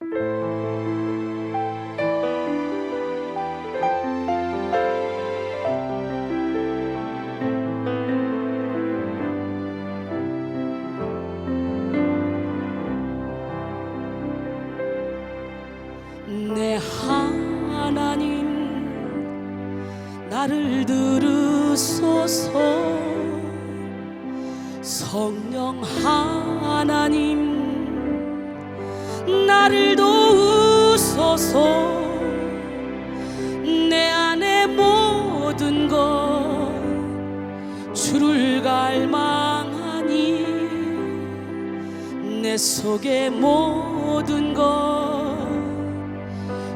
내 하나님 나를 들으소서. 성령 하나님 나를 도우소서. 내 안에 모든 것 주를 갈망하니 내 속에 모든 것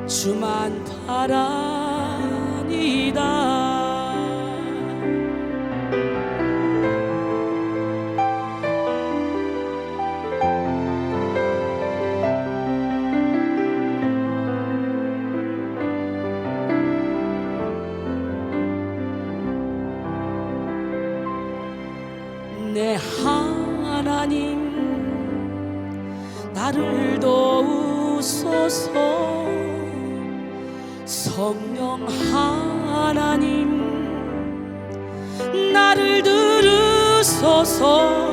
주만 바라니다. 내 하나님 나를 도우소서. 성령 하나님 나를 들으소서.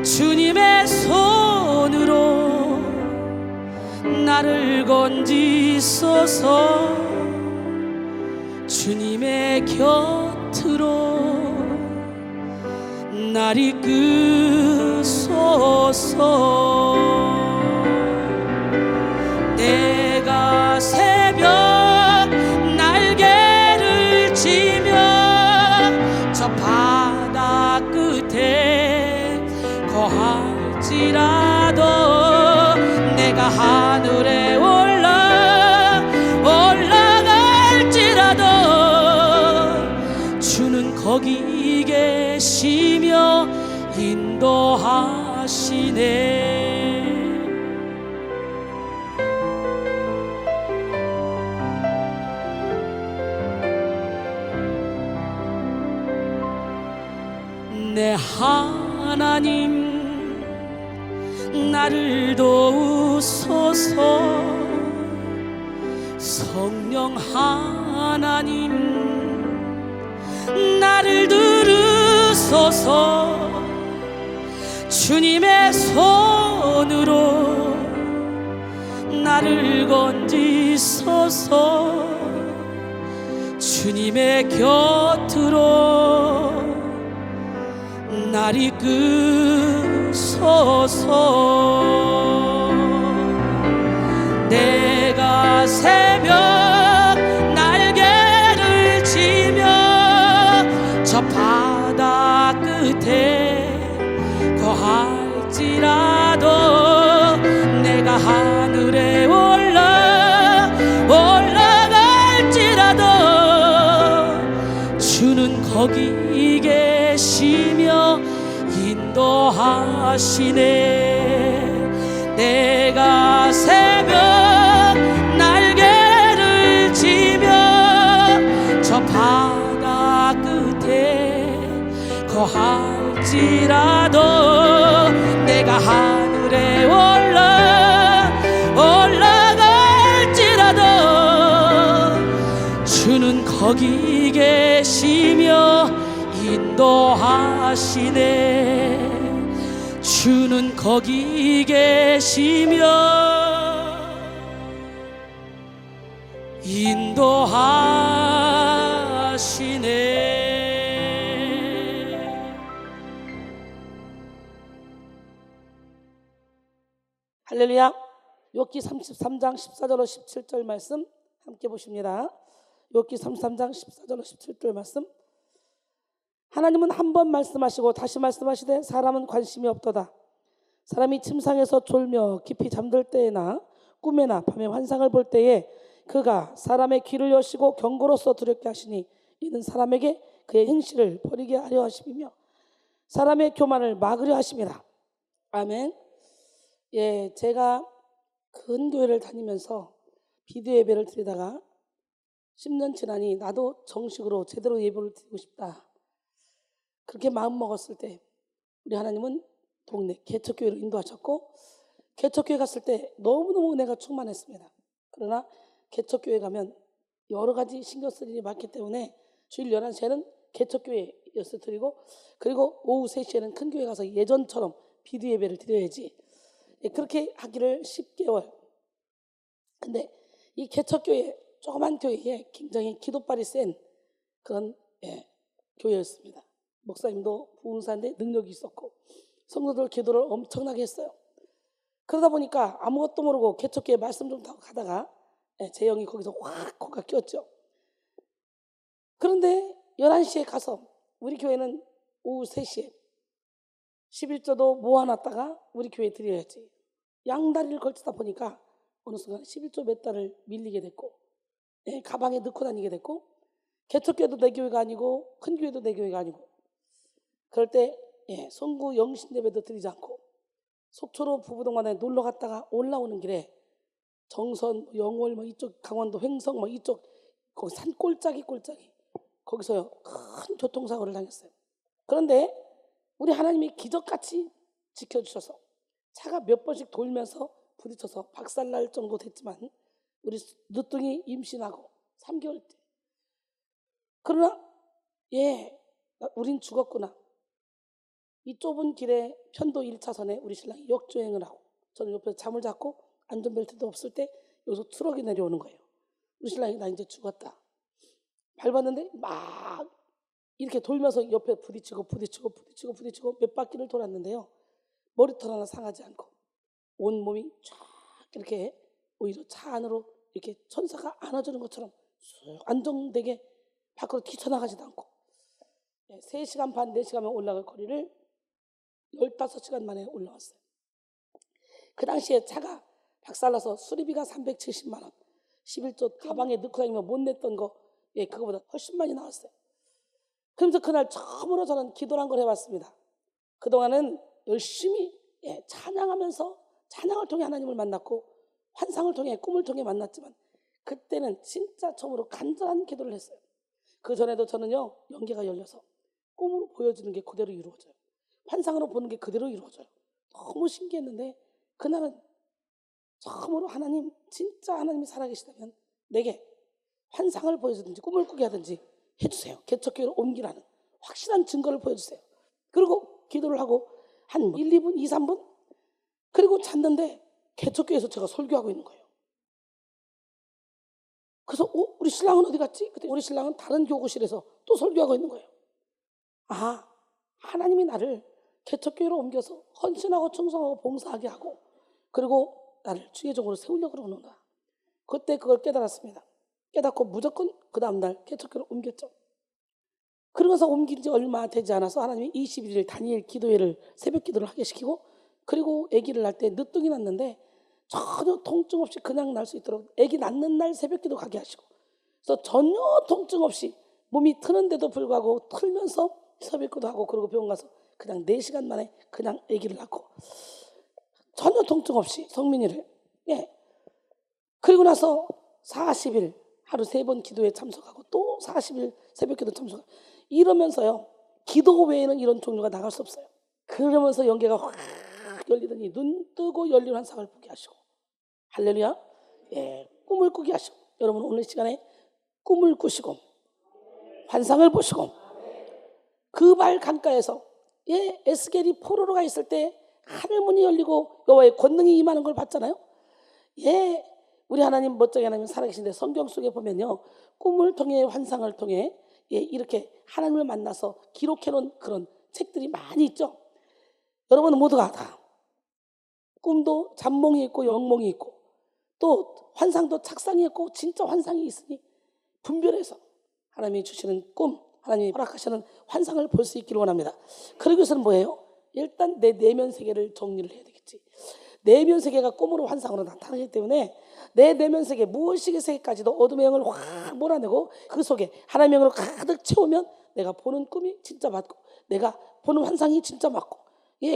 주님의 손으로 나를 건지소서. 주님의 곁으로 날 이끄소서. 내가 새벽 날개를 치며 저 바다 끝에 거할지라도 내가 하늘에 올라갈지라도 주는 거기 계시며 인도하시네. 내 하나님 나를 도우소서. 성령 하나님 나를 들으소서. 주님의 손으로 나를 건지소서. 주님의 곁으로 날 이끄소서. 내가 새벽 날개를 치며 저 바다 끝에 거할지라도 내가 하늘에 올라갈지라도 주는 거기 계시며 인도하시네. 내가 새벽 날개를 치며 저 바다 끝에 거할지라도 내가 하늘에 올라갈지라도 주는 거기 계시며 인도하시네. 주는 거기 계시며 인도하시네. 할렐루야. 욥기 33장 14절로 17절 말씀 함께 보십니다. 욥기 33장 14절로 17절 말씀. 하나님은 한 번 말씀하시고 다시 말씀하시되 사람은 관심이 없도다. 사람이 침상에서 졸며 깊이 잠들 때에나 꿈에나 밤에 환상을 볼 때에 그가 사람의 귀를 여시고 경고로서 두렵게 하시니 이는 사람에게 그의 행실을 버리게 하려 하심이며 사람의 교만을 막으려 하심이라. 아멘. 예, 제가 큰 교회를 다니면서 비디오 예배를 드리다가 10년 지나니 나도 정식으로 제대로 예배를 드리고 싶다. 그렇게 마음 먹었을 때 우리 하나님은 동네 개척교회로 인도하셨고 개척교회 갔을 때 너무너무 은혜가 충만했습니다. 그러나 개척교회 가면 여러 가지 신경 쓸 일이 많기 때문에 주일 11시에는 개척교회였을 드리고, 그리고 오후 3시에는 큰 교회 가서 예전처럼 비두 예배를 드려야지. 그렇게 하기를 10개월. 근데 이 개척교회, 조그만 교회에 굉장히 기도발이 센 그런 교회였습니다. 목사님도 부흥사인데 능력이 있었고 성도들 기도를 엄청나게 했어요. 그러다 보니까 아무것도 모르고 개척교회 말씀 좀 가다가 제 영이 거기서 확 코가 꼈죠. 그런데 11시에 가서, 우리 교회는 오후 3시에 11조도 모아놨다가 우리 교회에 드려야지. 양다리를 걸치다 보니까 어느 순간 11조 몇 달을 밀리게 됐고, 가방에 넣고 다니게 됐고, 개척교회도 내 교회가 아니고 큰 교회도 내 교회가 아니고, 그럴 때 송구 영신예배도 드리지 않고 속초로 부부동반에 놀러 갔다가 올라오는 길에 정선, 영월, 이쪽 강원도 횡성, 이쪽 거기 산 꼴짜기 거기서요 큰 교통사고를 당했어요. 그런데 우리 하나님이 기적같이 지켜주셔서 차가 몇 번씩 돌면서 부딪혀서 박살날 정도 됐지만 우리 늦둥이 임신하고 3개월째. 그러나 우린 죽었구나. 이 좁은 길에 편도 1차선에 우리 신랑이 역주행을 하고, 저는 옆에서 잠을 잡고 안전벨트도 없을 때 여기서 트럭이 내려오는 거예요. 우리 신랑이 나 이제 죽었다. 밟았는데 막 이렇게 돌면서 옆에 부딪히고 몇 바퀴를 돌았는데요. 머리털 하나 상하지 않고 온 몸이 쫙 이렇게 오히려 차 안으로 이렇게 천사가 안아주는 것처럼 쑥 안정되게 밖으로 뛰쳐나가지도 않고 3시간 반, 4시간만 올라갈 거리를 15시간 만에 올라왔어요. 그 당시에 차가 박살나서 수리비가 370만 원, 11조 가방에 넣고 다니면 못 냈던 거 그거보다 훨씬 많이 나왔어요. 그러면서 그날 처음으로 저는 기도란 걸 해봤습니다. 그동안은 열심히 찬양하면서 찬양을 통해 하나님을 만났고 환상을 통해 꿈을 통해 만났지만 그때는 진짜 처음으로 간절한 기도를 했어요. 그 전에도 저는요 영계가 열려서 꿈으로 보여주는 게 그대로 이루어져요. 환상으로 보는 게 그대로 이루어져요. 너무 신기했는데 그날은 처음으로 하나님, 진짜 하나님이 살아계시다면 내게 환상을 보여주든지 꿈을 꾸게 하든지 해주세요. 개척교회로 옮기라는 확실한 증거를 보여주세요. 그리고 기도를 하고 한 1, 2분, 2, 3분 그리고 잤는데 개척교회에서 제가 설교하고 있는 거예요. 그래서 우리 신랑은 어디 갔지? 그때 우리 신랑은 다른 교구실에서 또 설교하고 있는 거예요. 아, 하나님이 나를 개척교회로 옮겨서 헌신하고 충성하고 봉사하게 하고 그리고 나를 주의 종으로 세우려고 그러는구나. 그때 그걸 깨달았습니다. 깨닫고 무조건 그 다음날 개척교회로 옮겼죠. 그러고서 옮긴 지 얼마 되지 않아서 하나님이 21일 다니엘 기도회를 새벽 기도를 하게 시키고 그리고 아기를 낳을 때 늦둥이 났는데 전혀 통증 없이 그냥 날 수 있도록 아기 낳는 날 새벽 기도 가게 하시고 그래서 전혀 통증 없이 몸이 트는데도 불구하고 틀면서 새벽 기도 하고 그리고 병원 가서 그냥 4시간 만에 그냥 아기를 낳고 전혀 통증 없이 성민이를 그리고 나서 40일 하루 3번 기도에 참석하고 또 40일 새벽 기도 참석하고 이러면서요 기도 외에는 이런 종류가 나갈 수 없어요. 그러면서 영계가 확 열리더니 눈 뜨고 열린 환상을 보게 하시고 할렐루야. 꿈을 꾸게 하시고 여러분 오늘 시간에 꿈을 꾸시고 환상을 보시고 그 발 강가에서 에스겔이 포로로가 있을 때 하늘문이 열리고 여호와의 권능이 임하는 걸 봤잖아요. 우리 하나님 멋쟁이 하나님 살아계신데 성경 속에 보면요 꿈을 통해 환상을 통해 이렇게 하나님을 만나서 기록해놓은 그런 책들이 많이 있죠. 여러분 모두가 다 꿈도 잠몽이 있고 영몽이 있고 또 환상도 착상이 있고 진짜 환상이 있으니 분별해서 하나님이 주시는 꿈, 하나님이 허락하시는 환상을 볼 수 있기를 원합니다. 그러기 위해서는 뭐예요? 일단 내 내면 세계를 정리를 해야 되겠지. 내면 세계가 꿈으로 환상으로 나타나기 때문에 내 내면 세계 무의식의 세계까지도 어둠의 영을 확 몰아내고 그 속에 하나님의 영으로 가득 채우면 내가 보는 꿈이 진짜 맞고 내가 보는 환상이 진짜 맞고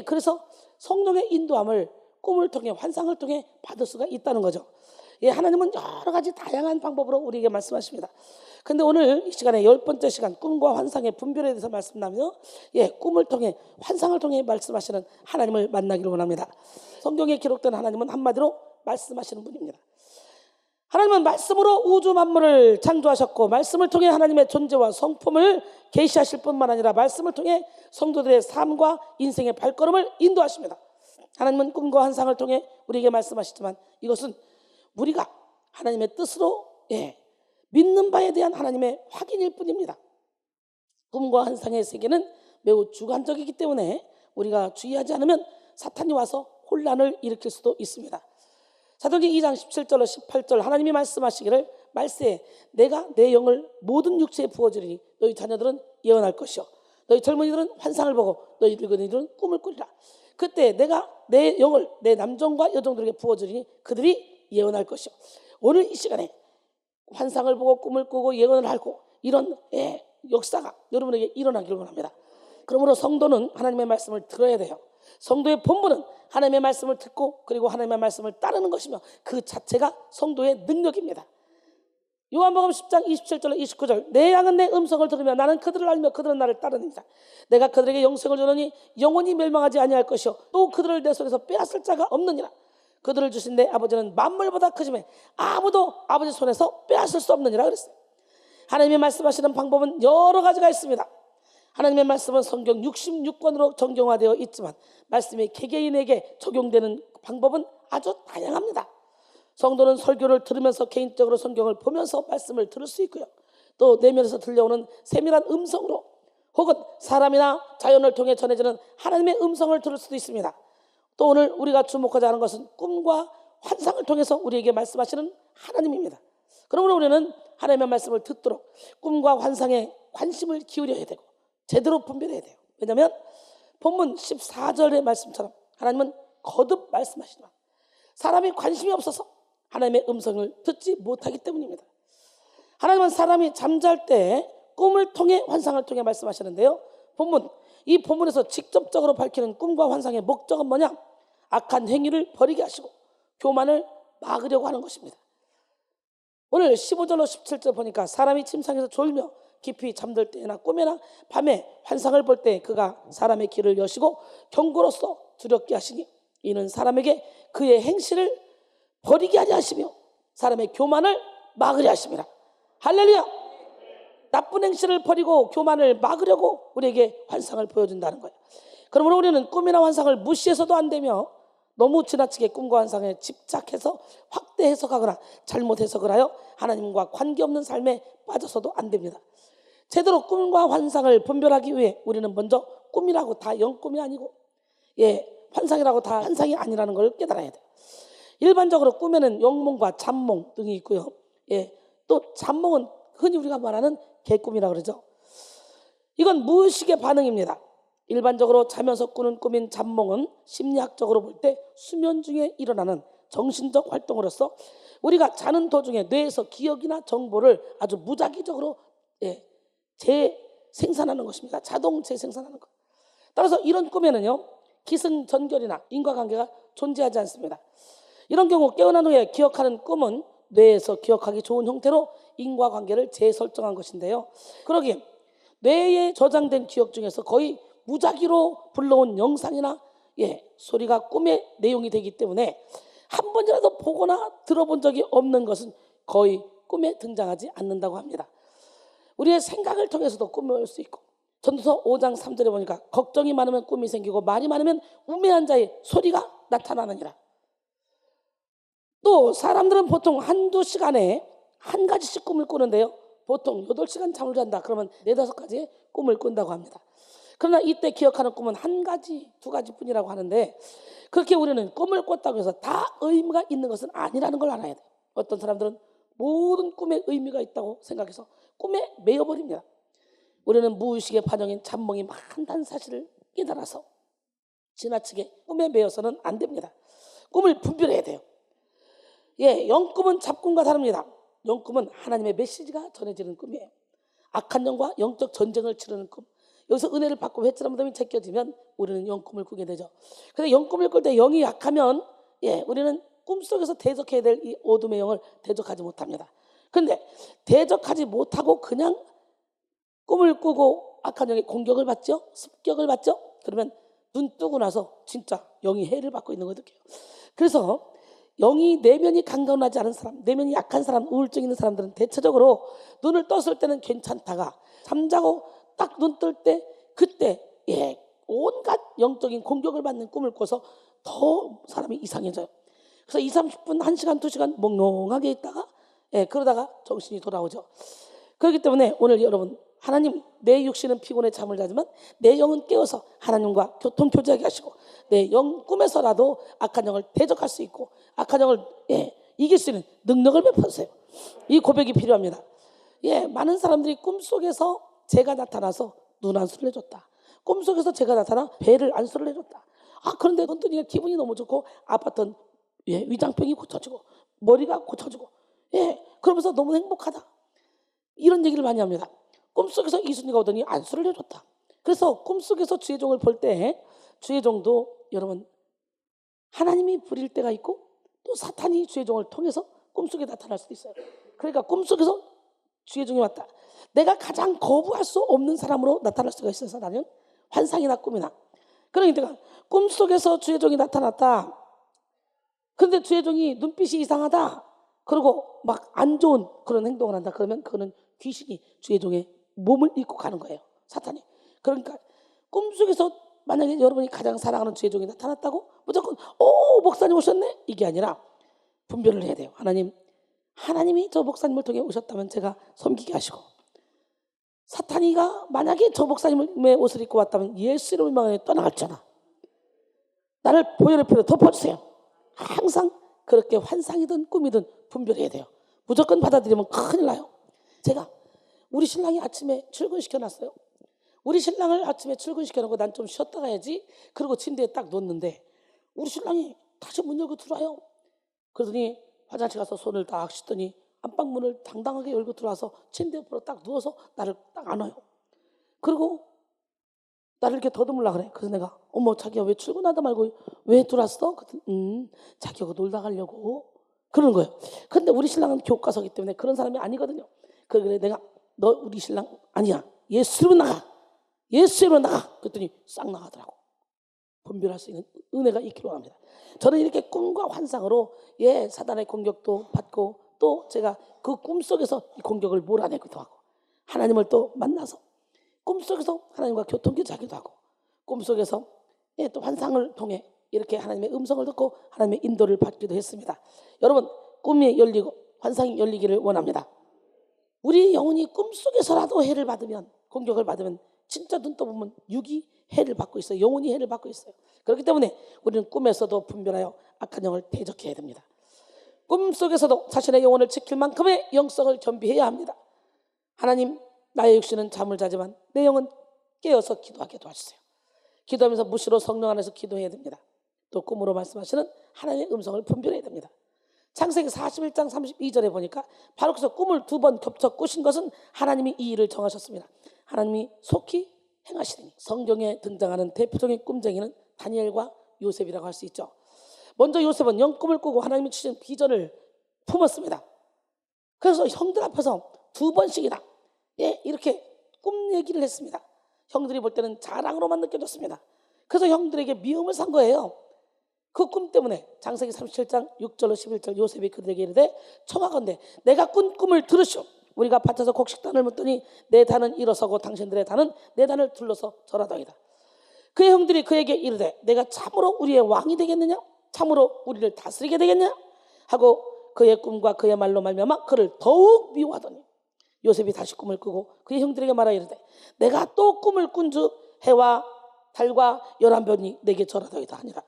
그래서 성령의 인도함을 꿈을 통해 환상을 통해 받을 수가 있다는 거죠. 예, 하나님은 여러 가지 다양한 방법으로 우리에게 말씀하십니다. 근데 오늘 이 시간에 10번째 시간 꿈과 환상의 분별에 대해서 말씀나며 예, 꿈을 통해 환상을 통해 말씀하시는 하나님을 만나기를 원합니다. 성경에 기록된 하나님은 한마디로 말씀하시는 분입니다. 하나님은 말씀으로 우주 만물을 창조하셨고 말씀을 통해 하나님의 존재와 성품을 계시하실 뿐만 아니라 말씀을 통해 성도들의 삶과 인생의 발걸음을 인도하십니다. 하나님은 꿈과 환상을 통해 우리에게 말씀하시지만 이것은 우리가 하나님의 뜻으로 믿는 바에 대한 하나님의 확인일 뿐입니다. 꿈과 환상의 세계는 매우 주관적이기 때문에 우리가 주의하지 않으면 사탄이 와서 혼란을 일으킬 수도 있습니다. 사도행전 2장 17절로 18절 하나님이 말씀하시기를 말세에 내가 내 영을 모든 육체에 부어주리니 너희 자녀들은 예언할 것이요 너희 젊은이들은 환상을 보고 너희 늙은이들은 꿈을 꾸리라. 그때 내가 내 영을 내 남종과 여종들에게 부어주리니 그들이 예언할 것이요. 오늘 이 시간에 환상을 보고 꿈을 꾸고 예언을 하고 이런 역사가 여러분에게 일어나기를 원합니다. 그러므로 성도는 하나님의 말씀을 들어야 돼요. 성도의 본분은 하나님의 말씀을 듣고 그리고 하나님의 말씀을 따르는 것이며 그 자체가 성도의 능력입니다. 요한복음 10장 27절로 29절 내 양은 내 음성을 들으며 나는 그들을 알며 그들은 나를 따르느니라. 내가 그들에게 영생을 주노니 영원히 멸망하지 아니할 것이요 또 그들을 내 손에서 빼앗을 자가 없느니라. 그들을 주신 내 아버지는 만물보다 크심에 아무도 아버지 손에서 빼앗을 수 없느니라 그랬어요. 하나님의 말씀하시는 방법은 여러 가지가 있습니다. 하나님의 말씀은 성경 66권으로 정경화되어 있지만 말씀이 개개인에게 적용되는 방법은 아주 다양합니다. 성도는 설교를 들으면서 개인적으로 성경을 보면서 말씀을 들을 수 있고요. 또 내면에서 들려오는 세밀한 음성으로 혹은 사람이나 자연을 통해 전해지는 하나님의 음성을 들을 수도 있습니다. 또 오늘 우리가 주목하자 하는 것은 꿈과 환상을 통해서 우리에게 말씀하시는 하나님입니다. 그러므로 우리는 하나님의 말씀을 듣도록 꿈과 환상에 관심을 기울여야 되고 제대로 분별해야 돼요. 왜냐하면 본문 14절의 말씀처럼 하나님은 거듭 말씀하시지만 사람이 관심이 없어서 하나님의 음성을 듣지 못하기 때문입니다. 하나님은 사람이 잠잘 때 꿈을 통해 환상을 통해 말씀하시는데요. 이 본문에서 직접적으로 밝히는 꿈과 환상의 목적은 뭐냐? 악한 행위를 버리게 하시고 교만을 막으려고 하는 것입니다. 오늘 15절로 17절 보니까 사람이 침상에서 졸며 깊이 잠들 때나 꿈에나 밤에 환상을 볼 때 그가 사람의 길을 여시고 경고로서 두렵게 하시니 이는 사람에게 그의 행실을 버리게 하려 하시며 사람의 교만을 막으려 하심이라. 할렐루야. 나쁜 행실을 버리고 교만을 막으려고 우리에게 환상을 보여준다는 거예요. 그러므로 우리는 꿈이나 환상을 무시해서도 안 되며 너무 지나치게 꿈과 환상에 집착해서 확대 해석하거나 잘못 해석을 하여 하나님과 관계없는 삶에 빠져서도 안 됩니다. 제대로 꿈과 환상을 분별하기 위해 우리는 먼저 꿈이라고 다 영꿈이 아니고 환상이라고 다 환상이 아니라는 걸 깨달아야 돼요. 일반적으로 꿈에는 영몽과 잠몽 등이 있고요. 또 잠몽은 흔히 우리가 말하는 개꿈이라고 그러죠. 이건 무의식의 반응입니다. 일반적으로 자면서 꾸는 꿈인 잠몽은 심리학적으로 볼 때 수면 중에 일어나는 정신적 활동으로서 우리가 자는 도중에 뇌에서 기억이나 정보를 아주 무작위적으로 재생산하는 것입니다. 자동 재생산하는 것. 따라서 이런 꿈에는요 기승전결이나 인과관계가 존재하지 않습니다. 이런 경우 깨어난 후에 기억하는 꿈은 뇌에서 기억하기 좋은 형태로 인과관계를 재설정한 것인데요. 그러기에 뇌에 저장된 기억 중에서 거의 무작위로 불러온 영상이나 소리가 꿈의 내용이 되기 때문에 한 번이라도 보거나 들어본 적이 없는 것은 거의 꿈에 등장하지 않는다고 합니다. 우리의 생각을 통해서도 꿈을 올 수 있고 전도서 5장 3절에 보니까 걱정이 많으면 꿈이 생기고 말이 많으면 우매한 자의 소리가 나타나느니라. 또 사람들은 보통 한두 시간에 한 가지씩 꿈을 꾸는데요. 보통 8시간 잠을 잔다 그러면 4-5가지의 꿈을 꾼다고 합니다. 그러나 이때 기억하는 꿈은 한 가지, 2가지 뿐이라고 하는데 그렇게 우리는 꿈을 꿨다고 해서 다 의미가 있는 것은 아니라는 걸 알아야 돼요. 어떤 사람들은 모든 꿈에 의미가 있다고 생각해서 꿈에 매여버립니다. 우리는 무의식의 반영인 잠몽이 많다는 사실을 깨달아서 지나치게 꿈에 매여서는 안 됩니다. 꿈을 분별해야 돼요. 영꿈은 잡꿈과 다릅니다. 영꿈은 하나님의 메시지가 전해지는 꿈이에요. 악한 영과 영적 전쟁을 치르는 꿈. 여기서 은혜를 받고 회칠한 무덤이 제껴지면 우리는 영꿈을 꾸게 되죠. 그런데 영꿈을 꿀 때 영이 약하면 우리는 꿈속에서 대적해야 될 이 어둠의 영을 대적하지 못합니다. 그런데 대적하지 못하고 그냥 꿈을 꾸고 악한 영의 공격을 받죠. 습격을 받죠. 그러면 눈 뜨고 나서 진짜 영이 해를 받고 있는 거거든요. 그래서 영이 내면이 강건하지 않은 사람, 내면이 약한 사람, 우울증 있는 사람들은 대체적으로 눈을 떴을 때는 괜찮다가 잠자고 딱 눈 뜰 때 그때 온갖 영적인 공격을 받는 꿈을 꿔서 더 사람이 이상해져요. 그래서 2, 30분, 1시간, 2시간 몽롱하게 있다가 그러다가 정신이 돌아오죠. 그렇기 때문에 오늘 여러분, 하나님, 내 육신은 피곤해 잠을 자지만 내 영은 깨어서 하나님과 교통교제하게 하시고 내 영 꿈에서라도 악한 영을 대적할 수 있고 악한 영을 이길 수 있는 능력을 베푸세요. 이 고백이 필요합니다. 많은 사람들이 꿈속에서 재가 나타나서 눈 안수를 해줬다. 꿈속에서 재가 나타나 배를 안수를 해줬다. 그런데 눈뜨니까 기분이 너무 좋고 아팠던 위장병이 고쳐지고 머리가 고쳐지고 그러면서 너무 행복하다. 이런 얘기를 많이 합니다. 꿈속에서 이순이가 오더니 안수를 해줬다. 그래서 꿈속에서 주의 종을 볼 때 주의 종도 여러분 하나님이 부릴 때가 있고 또 사탄이 주의 종을 통해서 꿈속에 나타날 수도 있어요. 그러니까 꿈속에서 주의 종이 왔다. 내가 가장 거부할 수 없는 사람으로 나타날 수가 있어요. 사탄은 환상이나 꿈이나. 그러니까 꿈속에서 주의 종이 나타났다. 그런데 주의 종이 눈빛이 이상하다. 그리고 막 안 좋은 그런 행동을 한다. 그러면 그거는 귀신이 주의 종의 몸을 입고 가는 거예요. 사탄이. 그러니까 꿈속에서 만약에 여러분이 가장 사랑하는 주의 종이 나타났다고 무조건 목사님 오셨네? 이게 아니라 분별을 해야 돼요. 하나님이 저 목사님을 통해 오셨다면 제가 섬기게 하시고 사탄이가 만약에 저 목사님의 옷을 입고 왔다면 예수 이름을 망하여 떠나갔잖아. 나를 보혈의 피로 덮어주세요. 항상 그렇게 환상이든 꿈이든 분별해야 돼요. 무조건 받아들이면 큰일 나요. 제가 우리 신랑이 아침에 출근시켜놨어요. 우리 신랑을 아침에 출근시켜놓고 난 좀 쉬었다 가야지. 그리고 침대에 딱 놓는데 우리 신랑이 다시 문 열고 들어와요. 그러더니 화장실 가서 손을 딱 씻더니 안방문을 당당하게 열고 들어와서 침대 옆으로 딱 누워서 나를 딱 안아요. 그리고 나를 이렇게 더듬으려고 그래. 그래서 내가 어머 자기야 왜 출근하다 말고 왜 들어왔어? 그랬더니 자기하고 놀다 가려고 그러는 거예요. 근데 우리 신랑은 교과서기 때문에 그런 사람이 아니거든요. 그래 내가 너 우리 신랑 아니야. 예수로 나가. 예수로 나가. 그랬더니 싹 나가더라고. 분별할 수 있는 은혜가 있기로 합니다. 저는 이렇게 꿈과 환상으로 사단의 공격도 받고 또 제가 그 꿈속에서 이 공격을 몰아내기도 하고 하나님을 또 만나서 꿈속에서 하나님과 교통교제하기도 하고 꿈속에서 또 환상을 통해 이렇게 하나님의 음성을 듣고 하나님의 인도를 받기도 했습니다. 여러분 꿈이 열리고 환상이 열리기를 원합니다. 우리 영혼이 꿈속에서라도 해를 받으면 공격을 받으면 진짜 눈 떠보면 육이 해를 받고 있어요. 영혼이 해를 받고 있어요. 그렇기 때문에 우리는 꿈에서도 분별하여 악한 영을 대적해야 됩니다. 꿈속에서도 자신의 영혼을 지킬 만큼의 영성을 겸비해야 합니다. 하나님 나의 육신은 잠을 자지만 내 영은 깨어서 기도하게 도와주세요. 기도하면서 무시로 성령 안에서 기도해야 됩니다. 또 꿈으로 말씀하시는 하나님의 음성을 분별해야 됩니다. 창세기 41장 32절에 보니까 바로 그래서 꿈을 2번 겹쳐 꾸신 것은 하나님이 이 일을 정하셨습니다. 하나님이 속히 행하시니 성경에 등장하는 대표적인 꿈쟁이는 다니엘과 요셉이라고 할 수 있죠. 먼저 요셉은 영꿈을 꾸고 하나님이 주신 비전을 품었습니다. 그래서 형들 앞에서 2번씩이나 이렇게 꿈 얘기를 했습니다. 형들이 볼 때는 자랑으로만 느껴졌습니다. 그래서 형들에게 미움을 산 거예요. 그 꿈 때문에 창세기 37장 6절로 11절 요셉이 그들에게 이르되 청하건대 내가 꾼 꿈을 들으시오. 우리가 밭에서 곡식단을 묻더니 내 단은 일어서고 당신들의 단은 내 단을 둘러서 절하더이다. 그의 형들이 그에게 이르되 내가 참으로 우리의 왕이 되겠느냐? 참으로 우리를 다스리게 되겠냐? 하고 그의 꿈과 그의 말로 말미암아 그를 더욱 미워하더니 요셉이 다시 꿈을 꾸고 그의 형들에게 말하여 이르되 내가 또 꿈을 꾼즉 해와 달과 11별이 내게 절하더이다 하니라.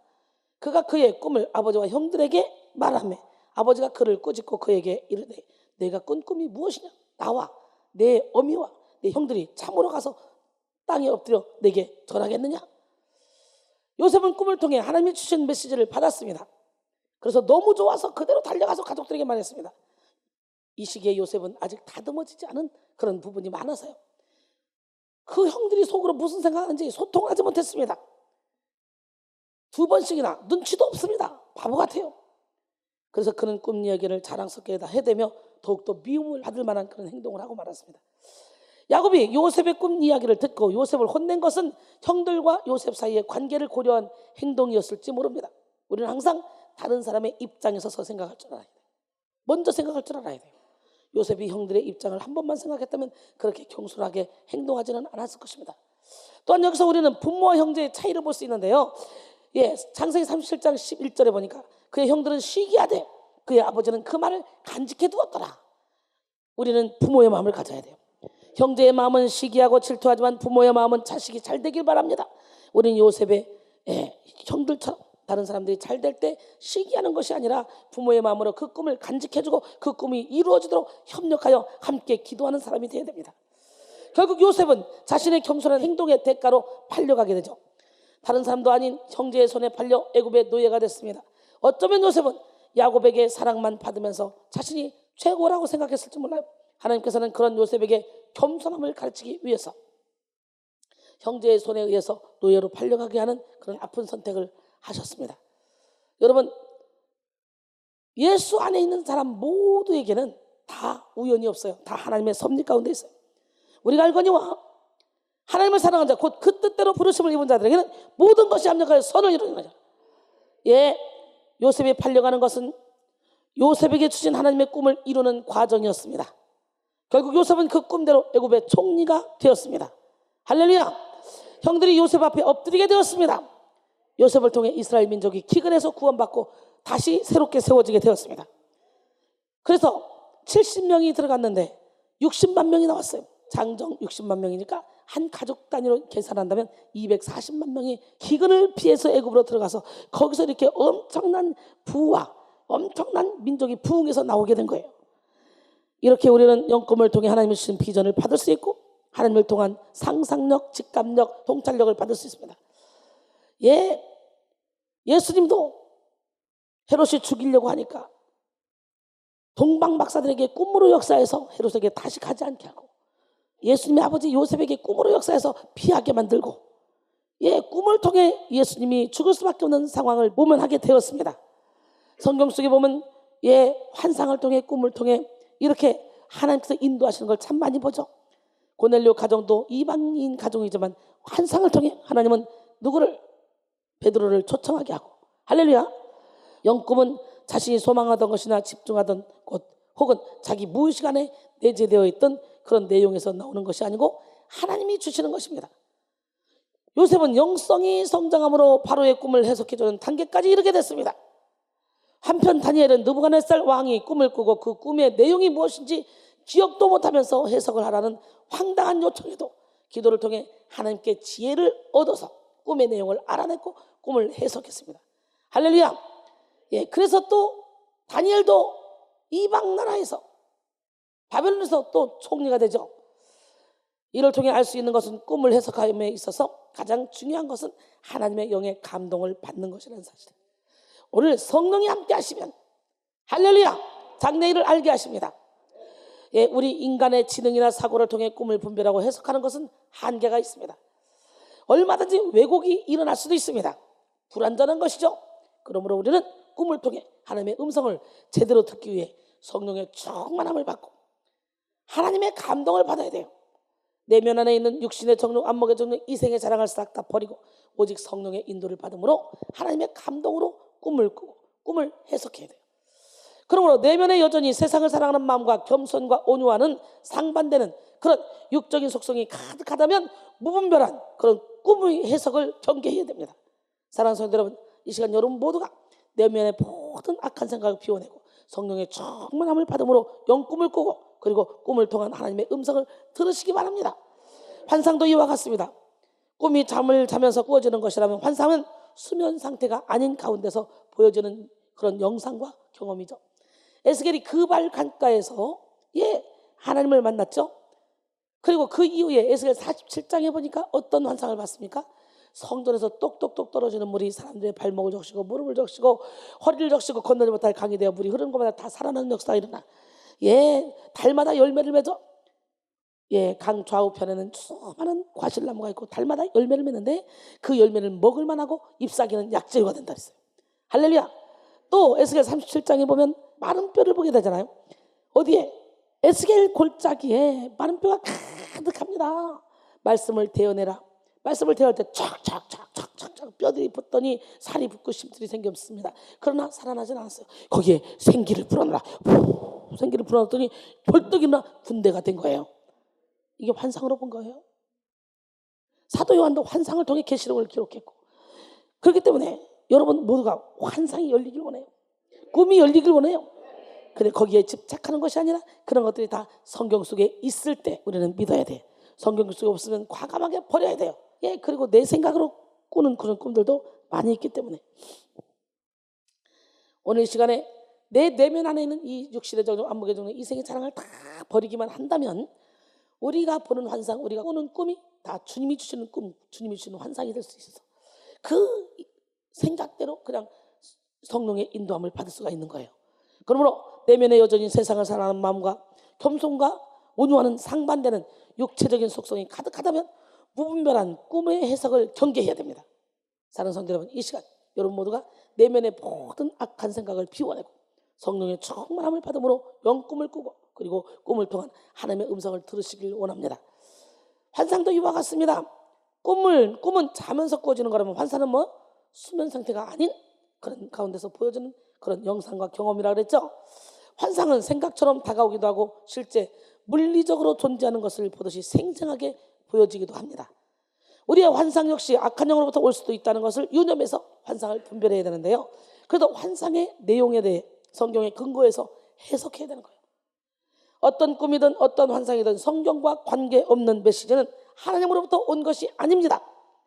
그가 그의 꿈을 아버지와 형들에게 말하며 아버지가 그를 꾸짖고 그에게 이르되 내가 꾼 꿈이 무엇이냐? 나와 내 어미와 내 형들이 참으로 가서 땅에 엎드려 내게 절하겠느냐? 요셉은 꿈을 통해 하나님이 주신 메시지를 받았습니다. 그래서 너무 좋아서 그대로 달려가서 가족들에게 말했습니다. 이 시기에 요셉은 아직 다듬어지지 않은 그런 부분이 많아서요. 그 형들이 속으로 무슨 생각하는지 소통하지 못했습니다. 2번씩이나 눈치도 없습니다. 바보 같아요. 그래서 그는 꿈 이야기를 자랑스럽게 다 해대며 더욱더 미움을 받을 만한 그런 행동을 하고 말았습니다. 야곱이 요셉의 꿈 이야기를 듣고 요셉을 혼낸 것은 형들과 요셉 사이의 관계를 고려한 행동이었을지 모릅니다. 우리는 항상 다른 사람의 입장에 서서 생각할 줄 알아야 돼요. 먼저 생각할 줄 알아야 돼요. 요셉이 형들의 입장을 한 번만 생각했다면 그렇게 경솔하게 행동하지는 않았을 것입니다. 또한 여기서 우리는 부모와 형제의 차이를 볼 수 있는데요. 창세기 37장 11절에 보니까 그의 형들은 시기하되 그의 아버지는 그 말을 간직해 두었더라. 우리는 부모의 마음을 가져야 돼요. 형제의 마음은 시기하고 질투하지만 부모의 마음은 자식이 잘 되길 바랍니다. 우리는 요셉의 형들처럼 다른 사람들이 잘 될 때 시기하는 것이 아니라 부모의 마음으로 그 꿈을 간직해주고 그 꿈이 이루어지도록 협력하여 함께 기도하는 사람이 되어야 됩니다. 결국 요셉은 자신의 겸손한 행동의 대가로 팔려가게 되죠. 다른 사람도 아닌 형제의 손에 팔려 애굽의 노예가 됐습니다. 어쩌면 요셉은 야곱에게 사랑만 받으면서 자신이 최고라고 생각했을지 몰라요. 하나님께서는 그런 요셉에게 겸손함을 가르치기 위해서 형제의 손에 의해서 노예로 팔려가게 하는 그런 아픈 선택을 하셨습니다. 여러분, 예수 안에 있는 사람 모두에게는 다 우연이 없어요. 다 하나님의 섭리 가운데 있어요. 우리가 알거니와 하나님을 사랑한 자, 곧 그 뜻대로 부르심을 입은 자들에게는 모든 것이 합력하여 선을 이루는 거죠. 요셉이 팔려가는 것은 요셉에게 주신 하나님의 꿈을 이루는 과정이었습니다. 결국 요셉은 그 꿈대로 애굽의 총리가 되었습니다. 할렐루야! 형들이 요셉 앞에 엎드리게 되었습니다. 요셉을 통해 이스라엘 민족이 기근에서 구원받고 다시 새롭게 세워지게 되었습니다. 그래서 70명이 들어갔는데 60만 명이 나왔어요. 장정 60만 명이니까 한 가족 단위로 계산한다면 240만 명이 기근을 피해서 애굽으로 들어가서 거기서 이렇게 엄청난 부와 엄청난 민족이 부흥해서 나오게 된 거예요. 이렇게 우리는 영꿈을 통해 하나님이 주신 비전을 받을 수 있고 하나님을 통한 상상력, 직감력, 통찰력을 받을 수 있습니다. 예수님도 헤롯이 죽이려고 하니까 동방 박사들에게 꿈으로 역사해서 헤롯에게 다시 가지 않게 하고 예수님의 아버지 요셉에게 꿈으로 역사해서 피하게 만들고 꿈을 통해 예수님이 죽을 수밖에 없는 상황을 모면하게 되었습니다. 성경 속에 보면 환상을 통해 꿈을 통해 이렇게 하나님께서 인도하시는 걸 참 많이 보죠. 고넬료 가정도 이방인 가정이지만 환상을 통해 하나님은 누구를? 베드로를 초청하게 하고. 할렐루야. 영꿈은 자신이 소망하던 것이나 집중하던 것 혹은 자기 무의식 안에 내재되어 있던 그런 내용에서 나오는 것이 아니고 하나님이 주시는 것입니다. 요셉은 영성이 성장함으로 바로의 꿈을 해석해주는 단계까지 이르게 됐습니다. 한편 다니엘은 느부갓네살 왕이 꿈을 꾸고 그 꿈의 내용이 무엇인지 기억도 못하면서 해석을 하라는 황당한 요청에도 기도를 통해 하나님께 지혜를 얻어서 꿈의 내용을 알아냈고 꿈을 해석했습니다. 할렐루야. 그래서 또 다니엘도 이방 나라에서 바벨론에서 또 총리가 되죠. 이를 통해 알 수 있는 것은 꿈을 해석함에 있어서 가장 중요한 것은 하나님의 영의 감동을 받는 것이라는 사실. 오늘 성령이 함께 하시면 할렐루야 장래일을 알게 하십니다. 우리 인간의 지능이나 사고를 통해 꿈을 분별하고 해석하는 것은 한계가 있습니다. 얼마든지 왜곡이 일어날 수도 있습니다. 불완전한 것이죠. 그러므로 우리는 꿈을 통해 하나님의 음성을 제대로 듣기 위해 성령의 충만함을 받고 하나님의 감동을 받아야 돼요. 내면 안에 있는 육신의 정욕, 안목의 정욕, 이생의 자랑을 싹 다 버리고 오직 성령의 인도를 받음으로 하나님의 감동으로 꿈을 꾸고 꿈을 해석해야 돼요. 그러므로 내면에 여전히 세상을 사랑하는 마음과 겸손과 온유와는 상반되는 그런 육적인 속성이 가득하다면 무분별한 그런 꿈의 해석을 경계해야 됩니다. 사랑하는 성도 여러분, 이 시간 여러분 모두가 내면의 모든 악한 생각을 비워내고 성령의 충만함을 받음으로 영꿈을 꾸고 그리고 꿈을 통한 하나님의 음성을 들으시기 바랍니다. 환상도 이와 같습니다. 꿈이 잠을 자면서 꾸어지는 것이라면 환상은 수면 상태가 아닌 가운데서 보여지는 그런 영상과 경험이죠. 에스겔이 그발 강가에서 하나님을 만났죠. 그리고 그 이후에 에스겔 47장에 보니까 어떤 환상을 봤습니까? 성전에서 똑똑똑 떨어지는 물이 사람들의 발목을 적시고 무릎을 적시고 허리를 적시고 건너지 못할 강이 되어 물이 흐르는 곳마다 다 살아나는 역사가 일어나. 달마다 열매를 맺어. 강 좌우편에는 수많은 과실나무가 있고 달마다 열매를 맺는데 그 열매를 먹을 만하고 잎사귀는 약재가 된다 했어요. 할렐루야. 또 에스겔 37장에 보면 마른 뼈를 보게 되잖아요. 어디에? 에스겔 골짜기에 마른 뼈가 가득합니다. 말씀을 대어내라. 말씀을 대할 때 촥촥촥촥촥 뼈들이 붙더니 살이 붙고 심줄이 생겼습니다. 그러나 살아나진 않았어요. 거기에 생기를 불어넣어라. 생기를 불어넣었더니 벌떡 일어나 군대가 된 거예요. 이게 환상으로 본 거예요. 사도 요한도 환상을 통해 계시록을 기록했고, 그렇기 때문에 여러분 모두가 환상이 열리길 원해요. 꿈이 열리길 원해요. 근데 거기에 집착하는 것이 아니라 그런 것들이 다 성경 속에 있을 때 우리는 믿어야 돼요. 성경 속에 없으면 과감하게 버려야 돼요. 예, 그리고 내 생각으로 꾸는 그런 꿈들도 많이 있기 때문에 오늘 이 시간에 내 내면 안에 있는 이 육신의 정욕, 안목의 정욕, 이생의 자랑을 다 버리기만 한다면 우리가 보는 환상, 우리가 꾸는 꿈이 다 주님이 주시는 꿈, 주님이 주시는 환상이 될 수 있어서 그 생각대로 그냥 성령의 인도함을 받을 수가 있는 거예요. 그러므로 내면에 여전히 세상을 사랑하는 마음과 겸손과 온유와는 상반되는 육체적인 속성이 가득하다면 무분별한 꿈의 해석을 경계해야 됩니다. 사랑하는 성도 여러분, 이 시간 여러분 모두가 내면의 모든 악한 생각을 비워내고 성령의 충만함을 받음으로 영꿈을 꾸고 그리고 꿈을 통한 하나님의 음성을 들으시길 원합니다. 환상도 이와 같습니다. 꿈은 자면서 꾸어지는 거라면 환상은 수면 상태가 아닌 그런 가운데서 보여지는 그런 영상과 경험이라 그랬죠. 환상은 생각처럼 다가오기도 하고 실제 물리적으로 존재하는 것을 보듯이 생생하게 보여지기도 합니다. 우리의 환상 역시 악한 영으로부터 올 수도 있다는 것을 유념해서 환상을 분별해야 되는데요. 그래도 환상의 내용에 대해 성경의 근거에서 해석해야 되는 거예요. 어떤 꿈이든 어떤 환상이든 성경과 관계없는 메시지는 하나님으로부터 온 것이 아닙니다.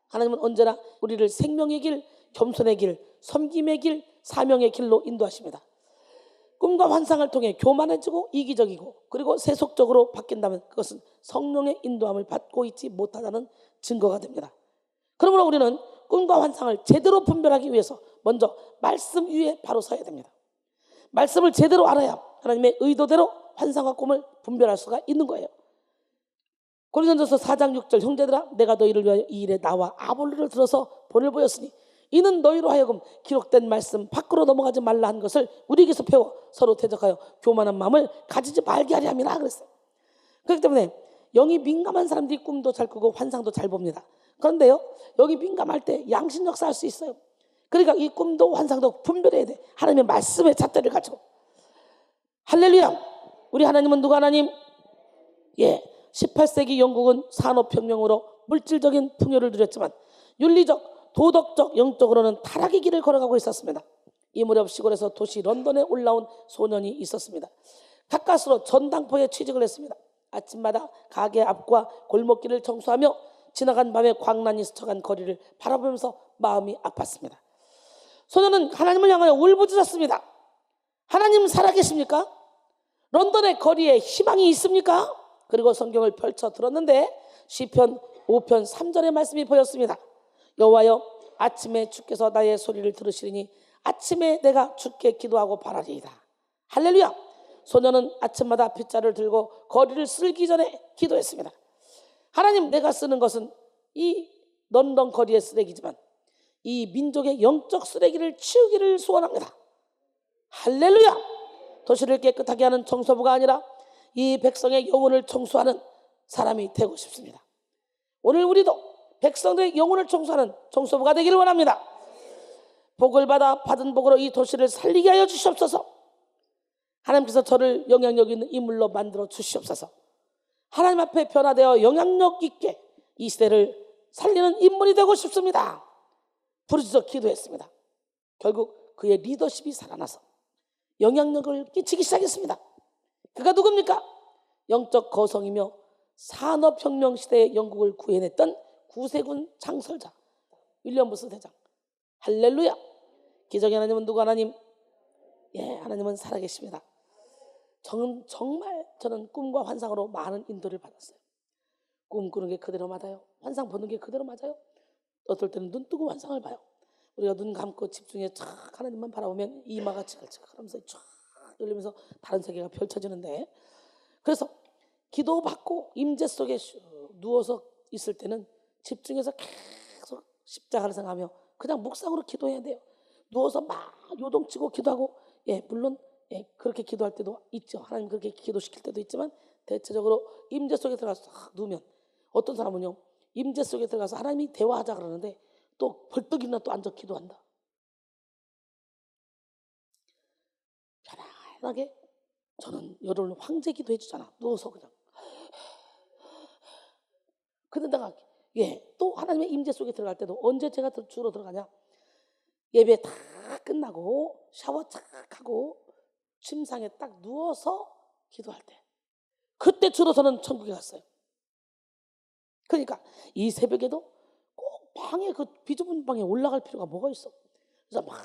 하나님은 언제나 우리를 생명의 길, 겸손의 길, 섬김의 길, 사명의 길로 인도하십니다. 꿈과 환상을 통해 교만해지고 이기적이고 그리고 세속적으로 바뀐다면 그것은 성령의 인도함을 받고 있지 못하다는 증거가 됩니다. 그러므로 우리는 꿈과 환상을 제대로 분별하기 위해서 먼저 말씀 위에 바로 서야 됩니다. 말씀을 제대로 알아야 하나님의 의도대로 환상과 꿈을 분별할 수가 있는 거예요. 고린도전서 4장 6절 형제들아 내가 너희를 위하여 이 일에 나와 아볼로를 들어서 본을 보였으니 이는 너희로 하여금 기록된 말씀 밖으로 넘어가지 말라 한 것을 우리에게서 배워 서로 대적하여 교만한 마음을 가지지 말게 하려 함이라 그랬어요. 그렇기 때문에 영이 민감한 사람들이 꿈도 잘 꾸고 환상도 잘 봅니다. 그런데요, 여기 민감할 때 양심 역사할 수 있어요. 그러니까 이 꿈도 환상도 분별해야 돼. 하나님의 말씀의 잣대를 가지고. 할렐루야. 우리 하나님은 누가 하나님? 예, 18세기 영국은 산업혁명으로 물질적인 풍요를 누렸지만 윤리적, 도덕적, 영적으로는 타락의 길을 걸어가고 있었습니다. 이 무렵 시골에서 도시 런던에 올라온 소년이 있었습니다. 가까스로 전당포에 취직을 했습니다. 아침마다 가게 앞과 골목길을 청소하며 지나간 밤에 광란이 스쳐간 거리를 바라보면서 마음이 아팠습니다. 소년은 하나님을 향하여 울부짖었습니다. 하나님 살아계십니까? 런던의 거리에 희망이 있습니까? 그리고 성경을 펼쳐 들었는데 시편 5편 3절의 말씀이 보였습니다. 여호와여 아침에 주께서 나의 소리를 들으시리니 아침에 내가 주께 기도하고 바라리이다. 할렐루야. 소년은 아침마다 빗자루를 들고 거리를 쓸기 전에 기도했습니다. 하나님, 내가 쓰는 것은 이 런던 거리의 쓰레기지만 이 민족의 영적 쓰레기를 치우기를 소원합니다. 할렐루야. 도시를 깨끗하게 하는 청소부가 아니라 이 백성의 영혼을 청소하는 사람이 되고 싶습니다. 오늘 우리도 백성들의 영혼을 청소하는 청소부가 되기를 원합니다. 복을 받은 복으로 이 도시를 살리게 하여 주시옵소서. 하나님께서 저를 영향력 있는 인물로 만들어 주시옵소서. 하나님 앞에 변화되어 영향력 있게 이 시대를 살리는 인물이 되고 싶습니다. 부르짖어 기도했습니다. 결국 그의 리더십이 살아나서 영향력을 끼치기 시작했습니다. 그가 누굽니까? 영적 거성이며 산업혁명 시대의 영국을 구해냈던 구세군 창설자 윌리엄 부스 대장. 할렐루야. 기적의 하나님은 누구 하나님? 예, 하나님은 살아계십니다. 정말 저는 꿈과 환상으로 많은 인도를 받았어요. 꿈 꾸는 게 그대로 맞아요. 환상 보는 게 그대로 맞아요. 어떨 때는 눈 뜨고 환상을 봐요. 우리가 눈 감고 집중해 쫙 하나님만 바라보면 이마가 찌글찌글하면서 쫙 열리면서 다른 세계가 펼쳐지는데, 그래서 기도받고 임재 속에 누워서 있을 때는 집중해서 계속 십자가를 생각하며 그냥 묵상으로 기도해야 돼요. 누워서 막 요동치고 기도하고, 물론 그렇게 기도할 때도 있죠. 하나님 그렇게 기도시킬 때도 있지만 대체적으로 임재 속에 들어가서 누우면 어떤 사람은요, 임재 속에 들어가서 하나님이 대화하자 그러는데 또 벌떡 일어나 또 앉아 기도한다. 편안하게. 저는 여러분 황제 기도해 주잖아. 누워서 그냥. 근데 내가 또 하나님의 임재 속에 들어갈 때도 언제 제가 주로 들어가냐? 예배 다 끝나고 샤워 착 하고 침상에 딱 누워서 기도할 때, 그때 주로 저는 천국에 갔어요. 그러니까 이 새벽에도 꼭 방에, 그 비좁은 방에 올라갈 필요가 뭐가 있어? 그래서 막